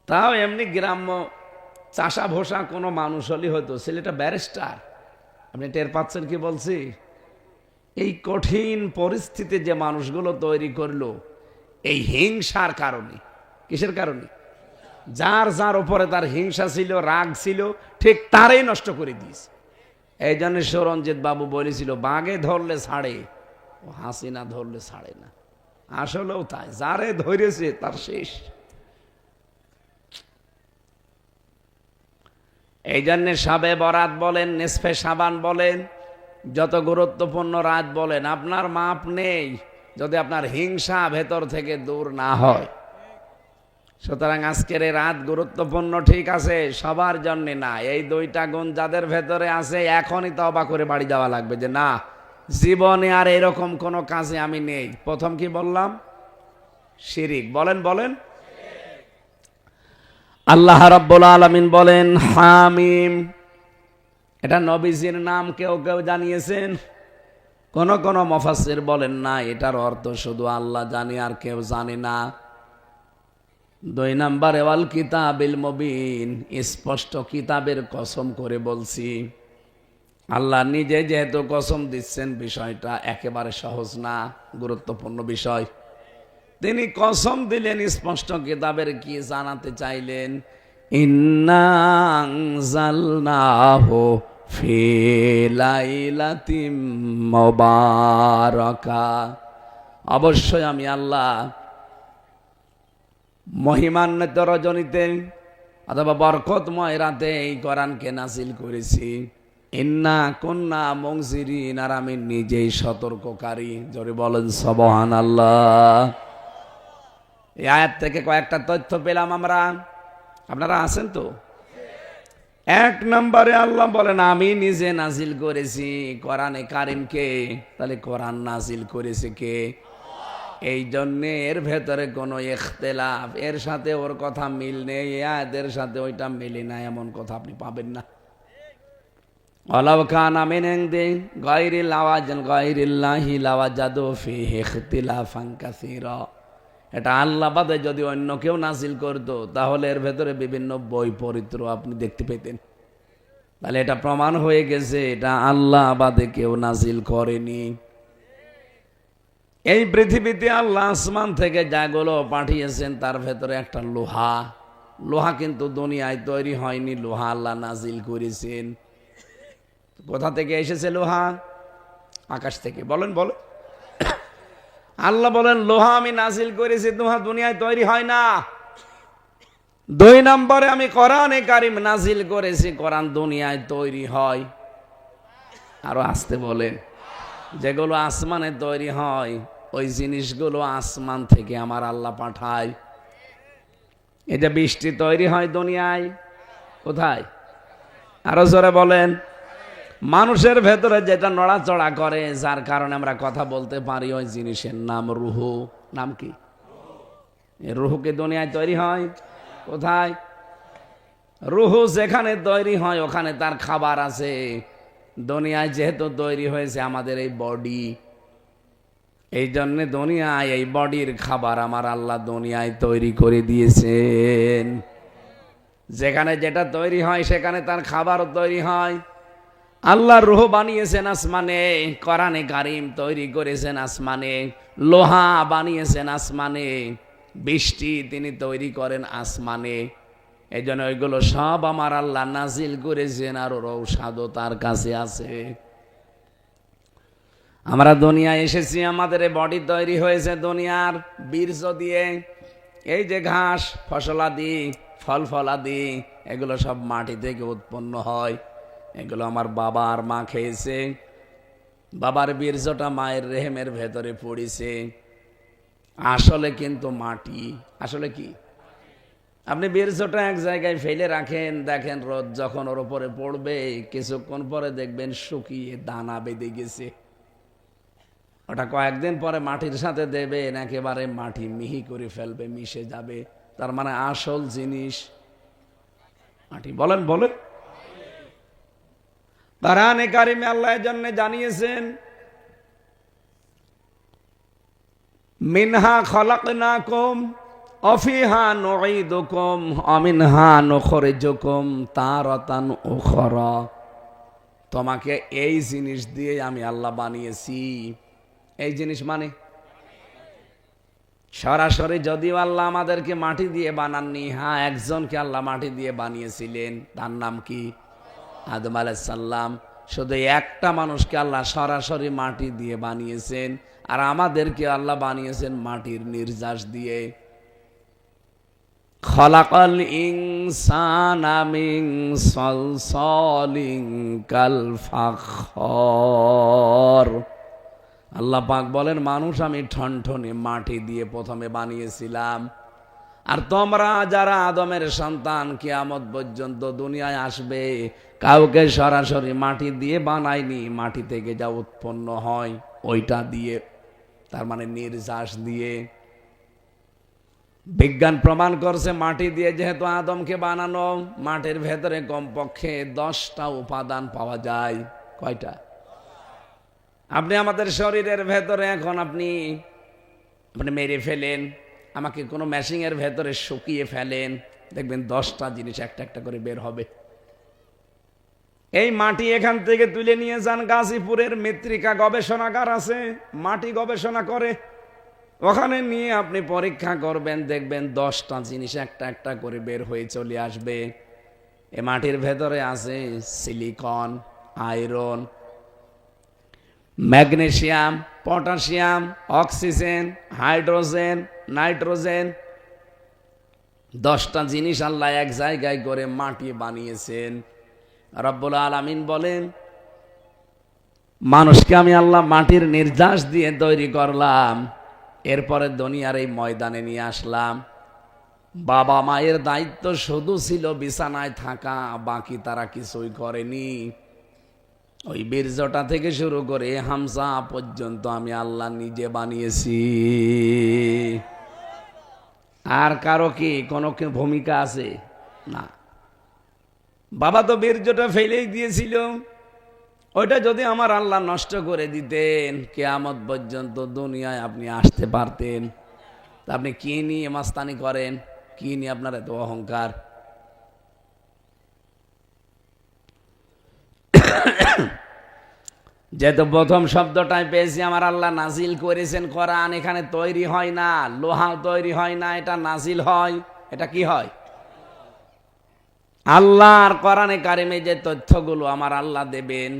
তাও এমনি গ্রাম্য চাষা ভোষা কোনো মানুষ হলে হয়তো, ছেলেটা ব্যারিস্টার। আপনি টের পাচ্ছেন কি বলছি? এই কঠিন পরিস্থিতি যে মানুষগুলো তৈরি করলো, এই হিংসার কারণে। কিসের কারণে? যার যার উপরে তার হিংসা ছিল, রাগ ছিল, ঠিক তারই নষ্ট করে দিয়েছে। এই জন্য সরঞ্জিৎ বাবু বলেছিল, বাঘে ধরলে ছাড়ে, ও হাসিনা ধরলে ছাড়ে না। আসলেও তাই, যারে ধরেছে তার শেষ। এই জন্যে শবে বরাত বলেন, নিসফে শাবান বলেন, যত গুরুত্বপূর্ণ রাত বলেন, আপনার মাপ নেই যদি আপনার হিংসা ভেতর থেকে দূর না হয়। সুতরাং আজকের এই রাত গুরুত্বপূর্ণ, ঠিক আছে, সবার জন্যে না। এই 2টা গুণ যাদের ভেতরে আছে, এখনই তওবা করে বাড়ি যাওয়া লাগবে যে না, জীবনে আর এরকম কোনো কাজে আমি নেই। প্রথম কি বললাম? শিরিক। বলেন বলেন। আল্লাহ রাব্বুল আলামিন বলেন হামিম। এটা নবীজির নাম কেউ কেউ জানিয়েছেন, কোন কোন মুফাসসির বলেন না, এটার অর্থ শুধু আল্লাহ জানে আর কেউ জানে না। 2 নম্বরে ওয়াল কিতাবিল মুবিন, স্পষ্ট কিতাবের কসম করে বলছি। আল্লাহ নিজে যেহেতু কসম দিচ্ছেন, বিষয়টা একেবারে সহজ না, গুরুত্বপূর্ণ বিষয়। তিনি কসম দিলেন স্পষ্ট কিতাবের, কি জানাতে চাইলেন? ইন্না আনজালনাহু ফি লাইলাতিম মুবারাকাহ, অবশ্যই আমি আল্লাহ মহিমান্বিত রজনীতে অথবা বরকতময় রাতে এই কোরআনকে নাজিল করেছি। ইন্না কুন্না মুনজিরিন, আর আমি নিজেই সতর্ককারী। জোরে বলেন সুবহানাল্লাহ। এই আয়াত থেকে কয়েকটা তথ্য পেলাম আমরা। আপনারা আছেন তো? 1 নম্বরে আল্লাহ বলেন আমি নিজে নাজিল করেছি কোরআনে কারিমকে। তাহলে কোরআন নাজিল করেছে কে? এই জন্যে এর ভেতরে কোনো ইখতিলাফ, এর সাথে ওর কথা মিল নেই, এদের সাথে ওইটা মিলে না, এমন কথা আপনি পাবেন না। ওয়ালাউ কানা মিন ইনদি গায়রিল আওয়াজিন গায়রিল্লাহি লাওয়াজাদু ফীহি ইখতিলাফান কাসীরা, এটা আল্লাহ বাদে যদি অন্য কেউ নাজিল করতো তাহলে এর ভেতরে বিভিন্ন বৈপরীত্য আপনি দেখতে পেতেন। তাহলে এটা প্রমাণ হয়ে গেছে এটা আল্লাহ বাদে কেউ নাজিল করেনি। এই পৃথিবীতে আল্লাহ আসমান থেকে যাগুলো পাঠিয়েছেন তার ভেতরে একটা লোহা। লোহা কিন্তু দুনিয়ায় তৈরি হয়নি, লোহা আল্লাহ নাজিল করেছেন। কোথা থেকে এসেছে লোহা? আকাশ থেকে। বলেন বলেন। আল্লাহ বলেন লোহা আমি নাজিল করেছি, লোহা দুনিয়ায় তৈরি হয় না। 2 নম্বরে আমি কোরআনে কারিম নাজিল করেছি, কোরআন দুনিয়ায় তৈরি হয়। আরো আসতে বলেন। যেগুলো আসমানে তৈরি হয় ওই জিনিসগুলো আসমান থেকে আমার আল্লাহ পাঠায়। এই যে বৃষ্টি তৈরি হয় দুনিয়ায়, কোথায়? আরো জোরে বলেন। মানুষের ভেতরে যেটা নড়াচড়া করে, যার কারণে আমরা কথা বলতে পারি, ওই জিনিসের নাম রুহু। নাম কি? রুহুকে দুনিয়ায় তৈরি হয় কোথায়? রুহু যেখানে তৈরি হয় ওখানে তার খাবার আছে। দুনিয়ায় যেহেতু তৈরি হয়েছে আমাদের এই বডি, এই জন্য দুনিয়ায় এই বডির খাবার আমার আল্লাহ দুনিয়ায় তৈরি করে দিয়েছেন। যেখানে যেটা তৈরি হয় সেখানে তার খাবারও তৈরি হয়। আল্লাহ রুহ বানিয়েছেন আসমানে, কোরআনে কারিম তৈরি করেছেন আসমানে, লোহা বানিয়েছেন আসমানে, বৃষ্টি তিনি তৈরি করেন আসমানে। এই জন্য ওইগুলো সব আমার আল্লাহ নাজিল করেছেন, আর ওর ঔষধও তার কাছে আছে। আমরা দুনিয়ায় এসেছি, আমাদের বডি তৈরি হয়েছে দুনিয়ার বীর্য দিয়ে। এই যে ঘাস, ফসলাদি, ফল ফলাদি, এগুলো সব মাটি থেকে উৎপন্ন হয়। এগুলো আমার বাবা আর মা খেয়েছে। বাবার বীর্যটা মায়ের রেহেমের ভেতরে পড়েছে। আসলে কিন্তু মাটি। আসলে কি? আপনি বীর্যটা এক জায়গায় ফেলে রাখেন, দেখেন রোদ যখন ওর উপরে পড়বে কিছুক্ষণ পরে দেখবেন শুকিয়ে দানা বেঁধে গেছে। ওটা কয়েকদিন পরে মাটির সাথে দেবেন, একেবারে মাটি মিহি করে ফেলবে, মিশে যাবে। তার মানে আসল জিনিস মাটি। বলেন বলেন। কোরআনে কারিমে আল্লাহ এর জন্য জানিয়েছেন মিনহা খলাকনাকুম ওয়া ফিহা নুঈদুকুম ওয়া মিনহা নুখরিজুকুম তারাতান উখরা। তোমাকে এই জিনিস দিয়ে আমি আল্লাহ বানিয়েছি। এই জিনিস মানে সরাসরি যদিও আল্লাহ আমাদেরকে মাটি দিয়ে বানাননি, হ্যাঁ একজনকে আল্লাহ মাটি দিয়ে বানিয়েছিলেন, তার নাম কি? আদম আলাইহিস সালাম। শুধু একটা মানুষকে আল্লাহ সরাসরি মাটি দিয়ে বানিয়েছেন, আর আমাদেরকে আল্লাহ বানিয়েছেন মাটির নির্যাস দিয়ে। খলাকাল ইনসানা মিন সালসালিন কাল ফাখর। আল্লাহ পাক বলেন মানুষ আমি ঠনঠনে মাটি দিয়ে প্রথমে বানিয়েছিলাম। আর তোমরা যারা আদমের সন্তান কিয়ামত পর্যন্ত দুনিয়ায় আসবে, কাউকে সরাসরি মাটি দিয়ে বানায়নি, মাটি থেকে যা উৎপন্ন হয় ওইটা দিয়ে, তার মানে নির্যাস দিয়ে। বিজ্ঞান প্রমাণ করছে মাটি দিয়ে যেহেতু আদমকে বানানো, মাটির ভেতরে কমপক্ষে 10টা উপাদান পাওয়া যায়। কয়টা? আপনি আমাদের শরীরের ভেতরে এখন আপনি মেরে ফেলেন, আমাকে কোনো মেশিনের ভেতরে শুকিয়ে ফেলেন, দেখবেন 10টা জিনিস একটা একটা করে বের হবে। এই মাটি এখান থেকে তুলে নিয়ে যান, গাজীপুরের মৃত্তিকা গবেষণাগার আছে, মাটি গবেষণা করে, ওখানে নিয়ে আপনি পরীক্ষা করবেন, দেখবেন 10টা জিনিস একটা একটা করে বের হয়ে চলে আসবে। এ মাটির ভেতরে আছে silicon, iron, magnesium, potassium, oxygen, hydrogen, nitrogen. 10টা জিনিস আল্লাহ এক জায়গায় করে মাটি বানিয়েছেন। রব্বুল আলামিন বলেন, মানুষকে আমি আল্লাহ মাটির নির্যাস দিয়ে তৈরি করলাম, এরপরে দুনিয়ার এই ময়দানে নিয়ে আসলাম। বাবা মায়ের দায়িত্ব শুধু ছিল বিছানায় থাকা, বাকি তারা কিছুই করেনি। ওই বীর্যটা থেকে শুরু করে হামজা পর্যন্ত আমি আল্লাহ নিজে বানিয়েছি। আর কারো কি কোনো ভূমিকা আছে? না। বাবা তো বীর্যটা ফেলেই দিয়েছিল, ওইটা যদি আমার আল্লাহ নষ্ট করে দিতেন, কিয়ামত পর্যন্ত দুনিয়ায় আপনি আসতে পারতেন। তা আপনি কি নিয়ে মাস্তানি করেন? কি নিয়ে আপনার এত অহংকার? যেহেতু প্রথম শব্দটাই পেয়েছি, আমার আল্লাহ নাজিল করেছেন কোরআন, এখানে তৈরি হয় না, লোহা তৈরি হয় না, এটা নাজিল হয়। এটা কি হয়? আল্লাহর কোরআনে কারিমে যে তথ্যগুলো আমার আল্লাহ দেবেন,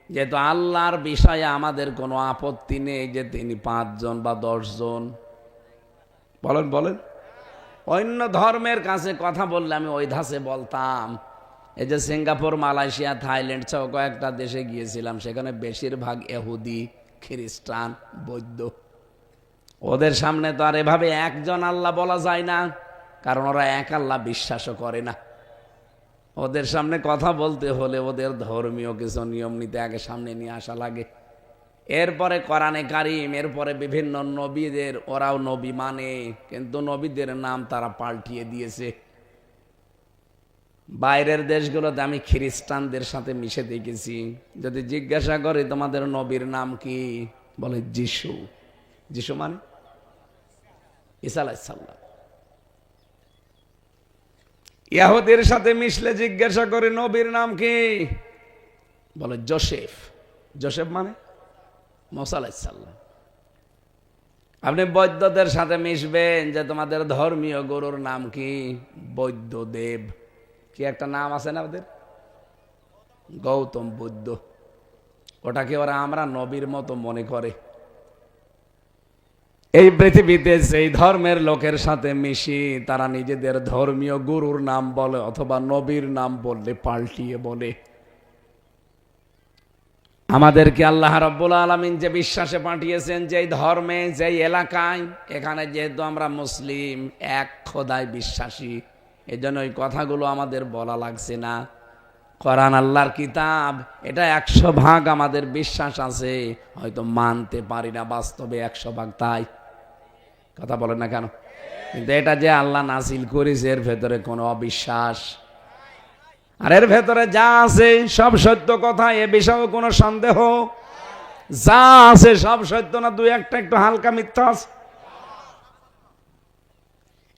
যেহেতু আল্লাহর বিষয়ে আমাদের কোনো আপত্তি নেই যে তিনি 5 জন বা 10 জন। বলেন বলেন। অন্য ধর্মের কাছে কথা বললে আমি ওই ধাসে বলতাম। এই যে সিঙ্গাপুর, মালয়েশিয়া, থাইল্যান্ড সহ কয়েকটা দেশে গিয়েছিলাম, সেখানে বেশিরভাগ ইহুদি, খ্রিস্টান, বৌদ্ধ। ওদের সামনে তো আর এভাবে একজন আল্লাহ বলা যায় না, কারণ ওরা এক আল্লাহ বিশ্বাসও করে না। ওদের সামনে কথা বলতে হলে ওদের ধর্মীয় কিছু নিয়ম নীতি আগে সামনে নিয়ে আসা লাগে, এরপরে কোরআনে কারিম, এরপরে বিভিন্ন নবীদের। ওরাও নবী মানে, কিন্তু নবীদের নাম তারা পাল্টিয়ে দিয়েছে। বাইরের দেশগুলোতে আমি খ্রিস্টানদের সাথে মিশে দেখেছি, যদি জিজ্ঞাসা করি তোমাদের নবীর নাম কি, বলে যিশু। যিশু মানে ঈসা আলাইহিস সালাম। ইহুদির সাথে মিশলে জিজ্ঞাসা করে নবীর নাম কি, বলে জোসেফ। জোসেফ মানে মুসা আলাইহিস সালাম। আপনি বৌদ্ধদের সাথে মিশবেন, যে তোমাদের ধর্মীয় গুরুর নাম কি, বৌদ্ধদেব। কি একটা নাম আছে না ওদের, গৌতম বুদ্ধ। ওটাকে ওরা আমরা নবীর মতো মনে করে। এই পৃথিবীতে সেই ধর্মের লোকের সাথে মিশি, তারা নিজেদের ধর্মীয় গুরুর নাম বলে, অথবা নবীর নাম বললে পাল্টিয়ে বলে। আমাদেরকে আল্লাহ রাব্বুল আলামিন যে বিশ্বাসে পাঠিয়েছেন, যেই ধর্মে, যেই এলাকায়, এখানে যেহেতু আমরা মুসলিম, এক খোদায় বিশ্বাসী, এজন্য ওই কথাগুলো আমাদের বলা লাগছে না। কোরআন আল্লাহর কিতাব, এটা 100% আমাদের বিশ্বাস আছে, হয়তো মানতে পারি না বাস্তবে 100% তাই। কথা বলেন না কেন? কিন্তু এটা যে আল্লাহ নাজিল করেছে, এর ভেতরে কোনো অবিশ্বাস, আর এর ভেতরে যা আছে সব সত্য কথা, এ বিষয়ে কোনো সন্দেহ? যা আছে সব সত্য না, 2-1টা একটু হালকা মিথ্যা আছে?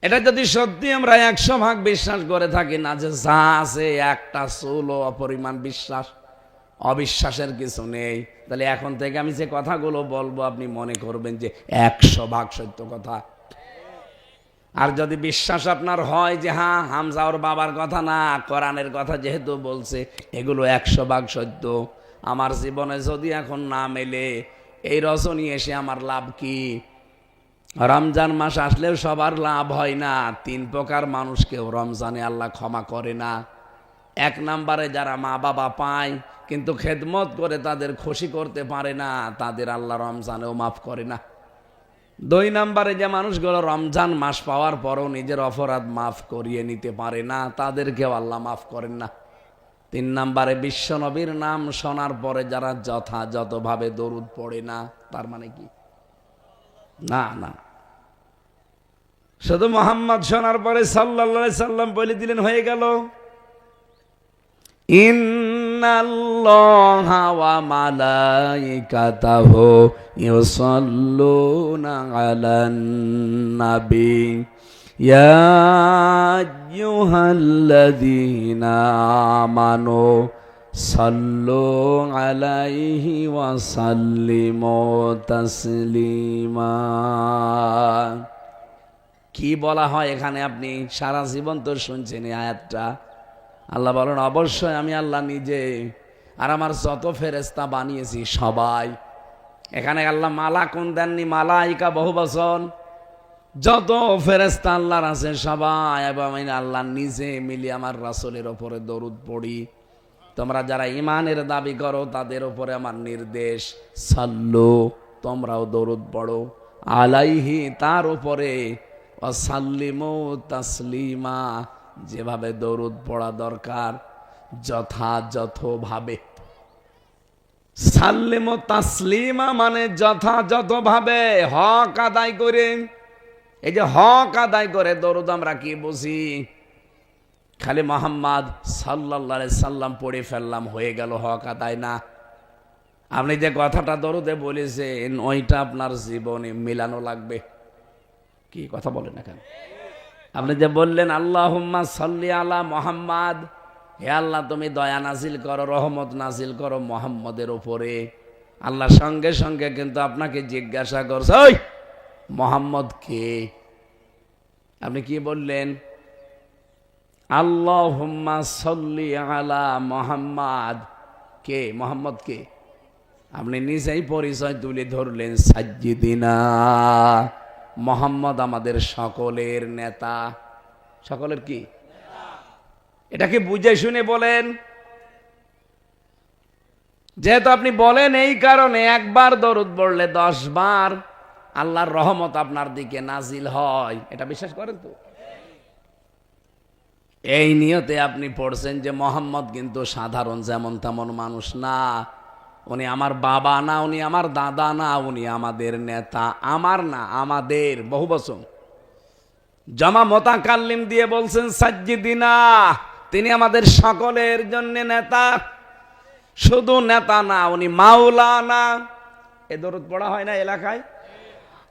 এটা যদি সত্যি আমরা 100% বিশ্বাস করে থাকি না, যে যা আছে একটা চুল ও অপরিমাণ বিশ্বাস, অবিশ্বাসের কিছু নেই, তাহলে এখন থেকে আমি যে কথাগুলো বলবো আপনি মনে করবেন যে 100% সত্য কথা। আর যদি বিশ্বাস আপনার হয় যে হ্যাঁ, হামজা ওর বাবার কথা না, কোরআনের কথা যেহেতু বলছে, এগুলো 100% সত্য, আমার জীবনে যদি এখন না মেলে, এই রজনী এসে আমার লাভ কি? রমজান মাস আসলেও সবার লাভ হয় না। 3 প্রকার মানুষকেও রমজানে আল্লাহ ক্ষমা করে না। 1 নম্বরে যারা মা বাবা পায় কিন্তু খেদমত করে তাদের খুশি করতে পারে না, তাদের আল্লাহ রমজানেও মাফ করে না। 2 নম্বরে যে মানুষগুলো রমজান মাস পাওয়ার পরও নিজের অপরাধ মাফ করিয়ে নিতে পারে না, তাদেরকেও আল্লাহ মাফ করেন না। 3 নম্বরে বিশ্ব নবীর নাম শোনার পরে যারা যথাযথভাবে দরুদ পড়ে না, তার মানে কি? না না, শুধু মুহাম্মদ শোনার পরে সাল্লাল্লাহু আলাইহি সাল্লাম বলে দিলেন, হয়ে গেল। ইন্নাল্লাহা ওয়া মালাইকাতাহু ইউসাল্লুনা আলান নাবী ইয়া আইয়ুহাল্লাযীনা আমানু সাল্লু আলাইহি ওয়া সাল্লিমু তাসলিমা। কি বলা হয় এখানে? আপনি সারা জীবন তো শুনছেন এই আয়াতটা। আল্লাহ বলেন, অবশ্যই আমি আল্লাহ নিজে আর আমার যত ফেরেশতা বানিয়েছি সবাই। এখানে আল্লাহ মালাকুন দেননি, মালাইকা বহুবচন। যত ফেরেশতা আল্লাহর আছে সবাই, এবং আমি আল্লাহ নিজে মিলি আমার রাসূলের ওপরে দরুদ পড়ি। তোমরা যারা ঈমানের দাবি করো তাদের উপরে আমার নির্দেশ, সাল্লু, তোমরাও দরুদ পড়ো, আলাইহি, তার উপরে, ওয়াসাল্লিমু তাসলিমা, যেভাবে দরুদ পড়া দরকার যথাযথভাবে। সাল্লিমু তাসলিমা মানে যথাযথভাবে, হক আদায় করে। এই যে হক আদায় করে দরুদ আমরা কি বুঝি? খালি মুহাম্মদ সাল্লাল্লাহু আলাইহি সাল্লাম পড়ে ফেললাম, হয়ে গেল, হক আদায় না। আপনি যে কথাটা দরুদে বলেছেন ওইটা আপনার জীবনে মিলানো লাগবে। কি কথা বলেন এখন? আপনি যে বললেন আল্লাহুম্মা সাল্লি আলা মুহাম্মাদ, হে আল্লাহ তুমি দয়া নাজিল করো, রহমত নাজিল করো মুহাম্মদের উপরে। আল্লাহ সঙ্গে সঙ্গে কিন্তু আপনাকে জিজ্ঞাসা করছে, ওই মুহাম্মদ কে? আপনি কি বললেন? আল্লাহুম্মা সাল্লি আলা মুহাম্মাদ। কে? মুহাম্মদ কে? আপনি নিজেই পরিচয় তুলে ধরলেন, সাজ্জিদিনা, মুহাম্মদ আমাদের সকলের নেতা। সকলের কি? এটাকে বুঝে শুনে বলেন। যেহেতু আপনি বলেন এই কারণে একবার দরুদ পড়লে 10 বার আল্লাহর রহমত আপনার দিকে নাজিল হয়, এটা বিশ্বাস করেন তো? এই নিয়তে আপনি পড়ছেন যে মুহাম্মদ কিন্তু সাধারণ যেমন তেমন মানুষ না, উনি আমার বাবা না, উনি আমার দাদা না, উনি আমাদের নেতা। আমার না, আমাদের, বহুবচন। জামা মুতাকাল্লিম দিয়ে বলছেন সাজ্জিদিনা, তিনি আমাদের সকলের জন্য নেতা। শুধু নেতা না, উনি মাওলানা। এ দরুদ পড়া হয় না এলাকায়?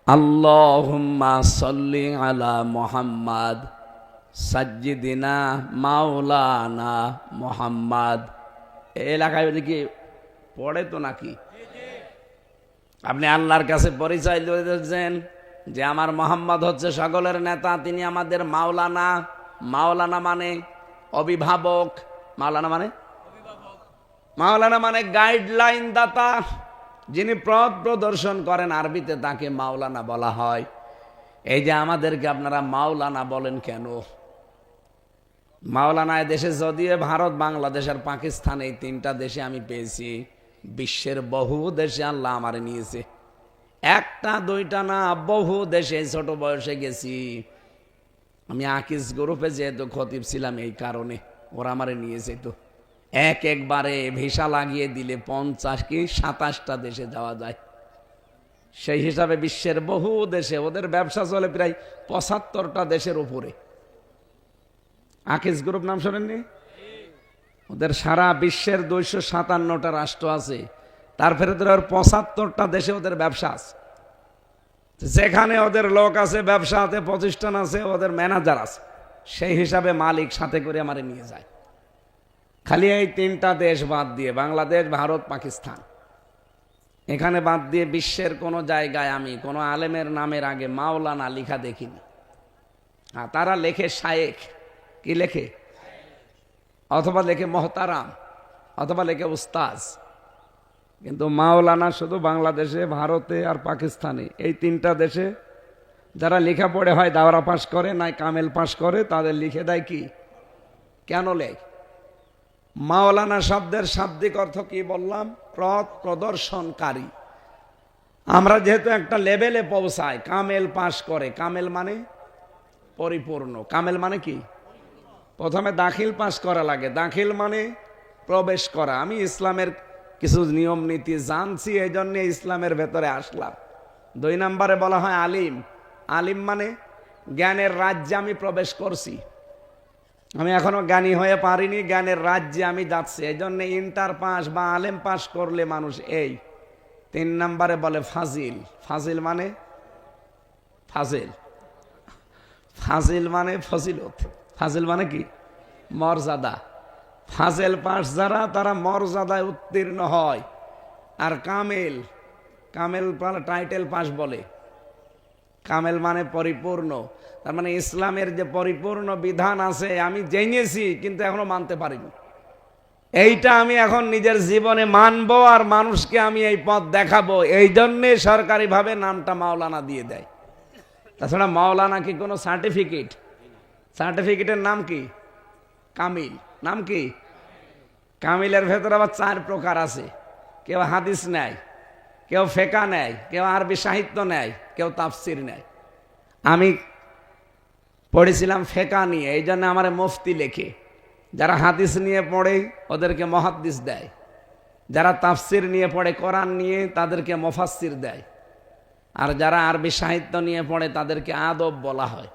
আল্লাহুম্মা সাল্লি আলা মুহাম্মাদ সাজ্জিদিনা মাওলানা মুহাম্মাদ। এলাকায় কি পড়ে তো নাকি? আপনি আল্লাহর কাছে পরিচয় দিয়েছেন যে আমার মুহাম্মদ হচ্ছে সকলের নেতা, তিনি আমাদের মাওলানা। মাওলানা মানে অভিভাবক। মাওলানা মানে? মাওলানা মানে গাইডলাইন দাতা, যিনি পথ প্রদর্শন করেন, আরবিতে তাকে মাওলানা বলা হয়। এই যে আমাদেরকে আপনারা মাওলানা বলেন কেন? মাওলানা দেশে যদিও ভারত, বাংলাদেশ আর পাকিস্তান, এই 3টা দেশে আমি পেয়েছি। বিশ্বের বহু দেশে আল্লাহ আমারে নিয়েছে, 1টা 2টা না, বহু দেশে ছোট বয়সে গেছি। আমি আকিস গ্রুপে যেহেতু খতিব ছিলাম, এই কারণে ওরা আমারে নিয়েছে। তো একবারে ভিসা লাগিয়ে দিলে 50 কি 27টা দেশে যাওয়া যায়। সেই হিসাবে বিশ্বের বহু দেশে ওদের ব্যবসা চলে প্রায় 75টা দেশের উপরে। আকিস গ্রুপ নাম শোনেননি? ওদের সারা বিশ্বের 257টা রাষ্ট্র আছে, তার ভেতরে 75টা দেশে ওদের ব্যবসা আছে। যেখানে ওদের লোক আছে, ব্যবসা আছে, প্রতিষ্ঠান আছে, ওদের ম্যানেজার আছে, সেই হিসাবে মালিক সাথে করে আমারে নিয়ে যায়। খালি এই 3টা দেশ বাদ দিয়ে, বাংলাদেশ, ভারত, পাকিস্তান, এখানে বাদ দিয়ে বিশ্বের কোনো জায়গায় আমি কোনো আলেমের নামের আগে মাওলানা লেখা দেখিনি। তারা লেখে শায়েখ, কি লেখে? অথবা লেখে মহতারাম, অথবা লেখে উস্তাজ। কিন্তু মাওলানা শুধু বাংলাদেশে, ভারতে আর পাকিস্তানে, এই 3টা দেশে যারা লেখা পড়ে হয় দাওরা পাশ করে, নাই কামেল পাশ করে, তাদের লিখে দেয় কি? কেন লেখ? মাওলানা শব্দের শাব্দিক অর্থ কি বললাম? পথ প্রদর্শনকারী। আমরা যেহেতু একটা লেভেলে পৌঁছাই, কামেল পাশ করে। কামেল মানে পরিপূর্ণ। কামেল মানে কি? প্রথমে দাখিল পাশ করা লাগে। দাখিল মানে প্রবেশ করা। আমি ইসলামের কিছু নিয়ম নীতি জানছি, এই জন্য ইসলামের ভেতরে আসলাম। 2 নম্বরে বলা হয় আলিম। আলিম মানে জ্ঞানের রাজ্যে আমি প্রবেশ করছি। আমি এখনো জ্ঞানী হয়ে পারিনি, জ্ঞানের রাজ্যে আমি যাচ্ছি। এই জন্য ইন্টার পাস বা আলেম পাস করলে মানুষ এই 3 নম্বরে বলে ফাজিল। ফাজিল মানে ফাজিল, ফাজিল মানে ফজিলত, ফাজিল মানে কি মর্যাদা। ফাজিল পাস যারা তারা মর্যাদায় উত্তীর্ণ হয়। আর কামেল, কামেল টাইটেল পাস বলে। কামেল মানে পরিপূর্ণ, তার মানে ইসলামের যে পরিপূর্ণ বিধান আছে আমি জেনেছি কিন্তু এখনো মানতে পারিনি, এইটা আমি এখন নিজের জীবনে মানবো আর মানুষকে আমি এই পথ দেখাবো। এই জন্যে সরকারিভাবে নামটা মাওলানা দিয়ে দেয়। তাছাড়া মাওলানা কি কোনো সার্টিফিকেট? সার্টিফিকেটের নাম কি? কামিল। নাম কি? কামিলের ভেতরে আবার 4 প্রকার আছে। কেউ হাদিস নেয়, কেউ ফেকা নেয়, কেউ আরবি সাহিত্য নেয়, কেউ তাফসির নেয়। আমি পড়েছিলাম ফেকা নিয়ে, এই জন্য আমার মুফতি লেখে। যারা হাদিস নিয়ে পড়ে ওদেরকে মুহাদ্দিস দেয়, যারা তাফসির নিয়ে পড়ে কোরআন নিয়ে তাদেরকে মুফাসসির দেয়, আর যারা আরবি সাহিত্য নিয়ে পড়ে তাদেরকে আদব বলা হয়।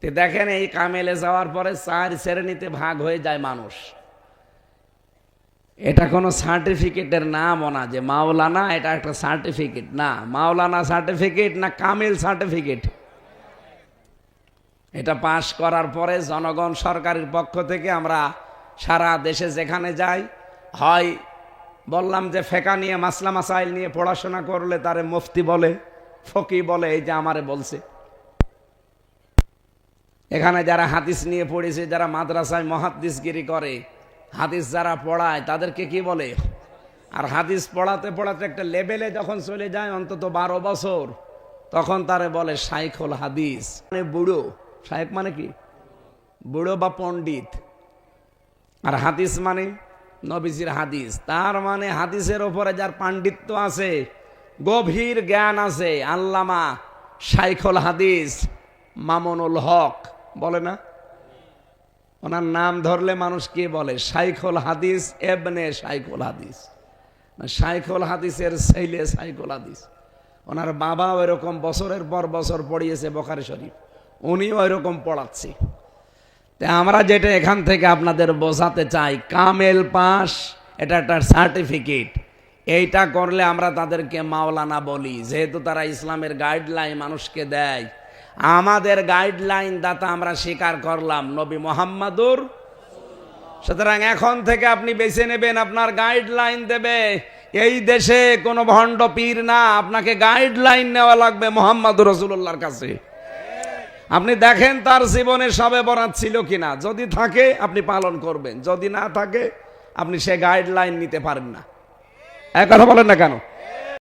তো দেখেন এই কামেলে যাওয়ার পরে 4 শ্রেণীতে ভাগ হয়ে যায় মানুষ। এটা কোনো সার্টিফিকেটের নামও না যে মাওলানা, এটা একটা সার্টিফিকেট না। মাওলানা সার্টিফিকেট না কামিল সার্টিফিকেট। এটা পাশ করার পরে জনগণ সরকারের পক্ষ থেকে আমরা সারা দেশে যেখানে যাই, হয় বললাম যে ফেকা নিয়ে মাসলা মাসাইল নিয়ে পড়াশোনা করলে তারে মুফতি বলে, ফকি বলে, এই যে আমারে বলছে। এখানে যারা হাদিস নিয়ে পড়েছে, যারা মাদ্রাসায় মুহাদ্দিসগিরি করে, হাদিস যারা পড়ায় তাদেরকে কি বলে? আর হাদিস পড়াতে পড়াতে একটা লেভেলে যখন চলে যায় অন্তত 12 বছর, তখন তারে বলে শাইখুল হাদিস, মানে বুড়ো। শাইখ মানে কি? বুড়ো বা পণ্ডিত। আর হাদিস মানে নবীজির হাদিস, তার মানে হাদিসের ওপরে যার পাণ্ডিত্য আছে, গভীর জ্ঞান আছে। আল্লামা শাইখুল হাদিস মামুনুল হক বলে না? ওনার নাম ধরলে মানুষ কি বলে? শাইখুল হাদিস এবনে শাইখুল হাদিস, শাইখুল হাদিসের ছেলে শাইখুল হাদিস। ওনার বাবাও এরকম বছরের পর বছর পড়িয়েছে বুখারী শরীফ, উনিও এরকম পড়াচ্ছে। তাই আমরা যেটা এখান থেকে আপনাদের বোঝাতে চাই, কামেল পাস এটা একটা সার্টিফিকেট। এইটা করলে আমরা তাদেরকে মাওলানা বলি, যেহেতু তারা ইসলামের গাইডলাইন মানুষকে দেয়। আমাদের গাইডলাইন দাতা আমরা স্বীকার করলাম নবী মুহাম্মাদুর। সুতরাং এখন থেকে আপনি বেছে নেবেন, আপনার গাইডলাইন দেবে এই দেশে কোনো ভণ্ড পীর না, আপনাকে গাইডলাইন নেওয়া লাগবে মুহাম্মাদুর রাসূলুল্লাহর কাছে। আপনি দেখেন তার জীবনে শবে বরাত ছিল কিনা, যদি থাকে আপনি পালন করবেন, যদি না থাকে আপনি সে গাইডলাইন নিতে পারেন না। এক কথা বলেন না কেন?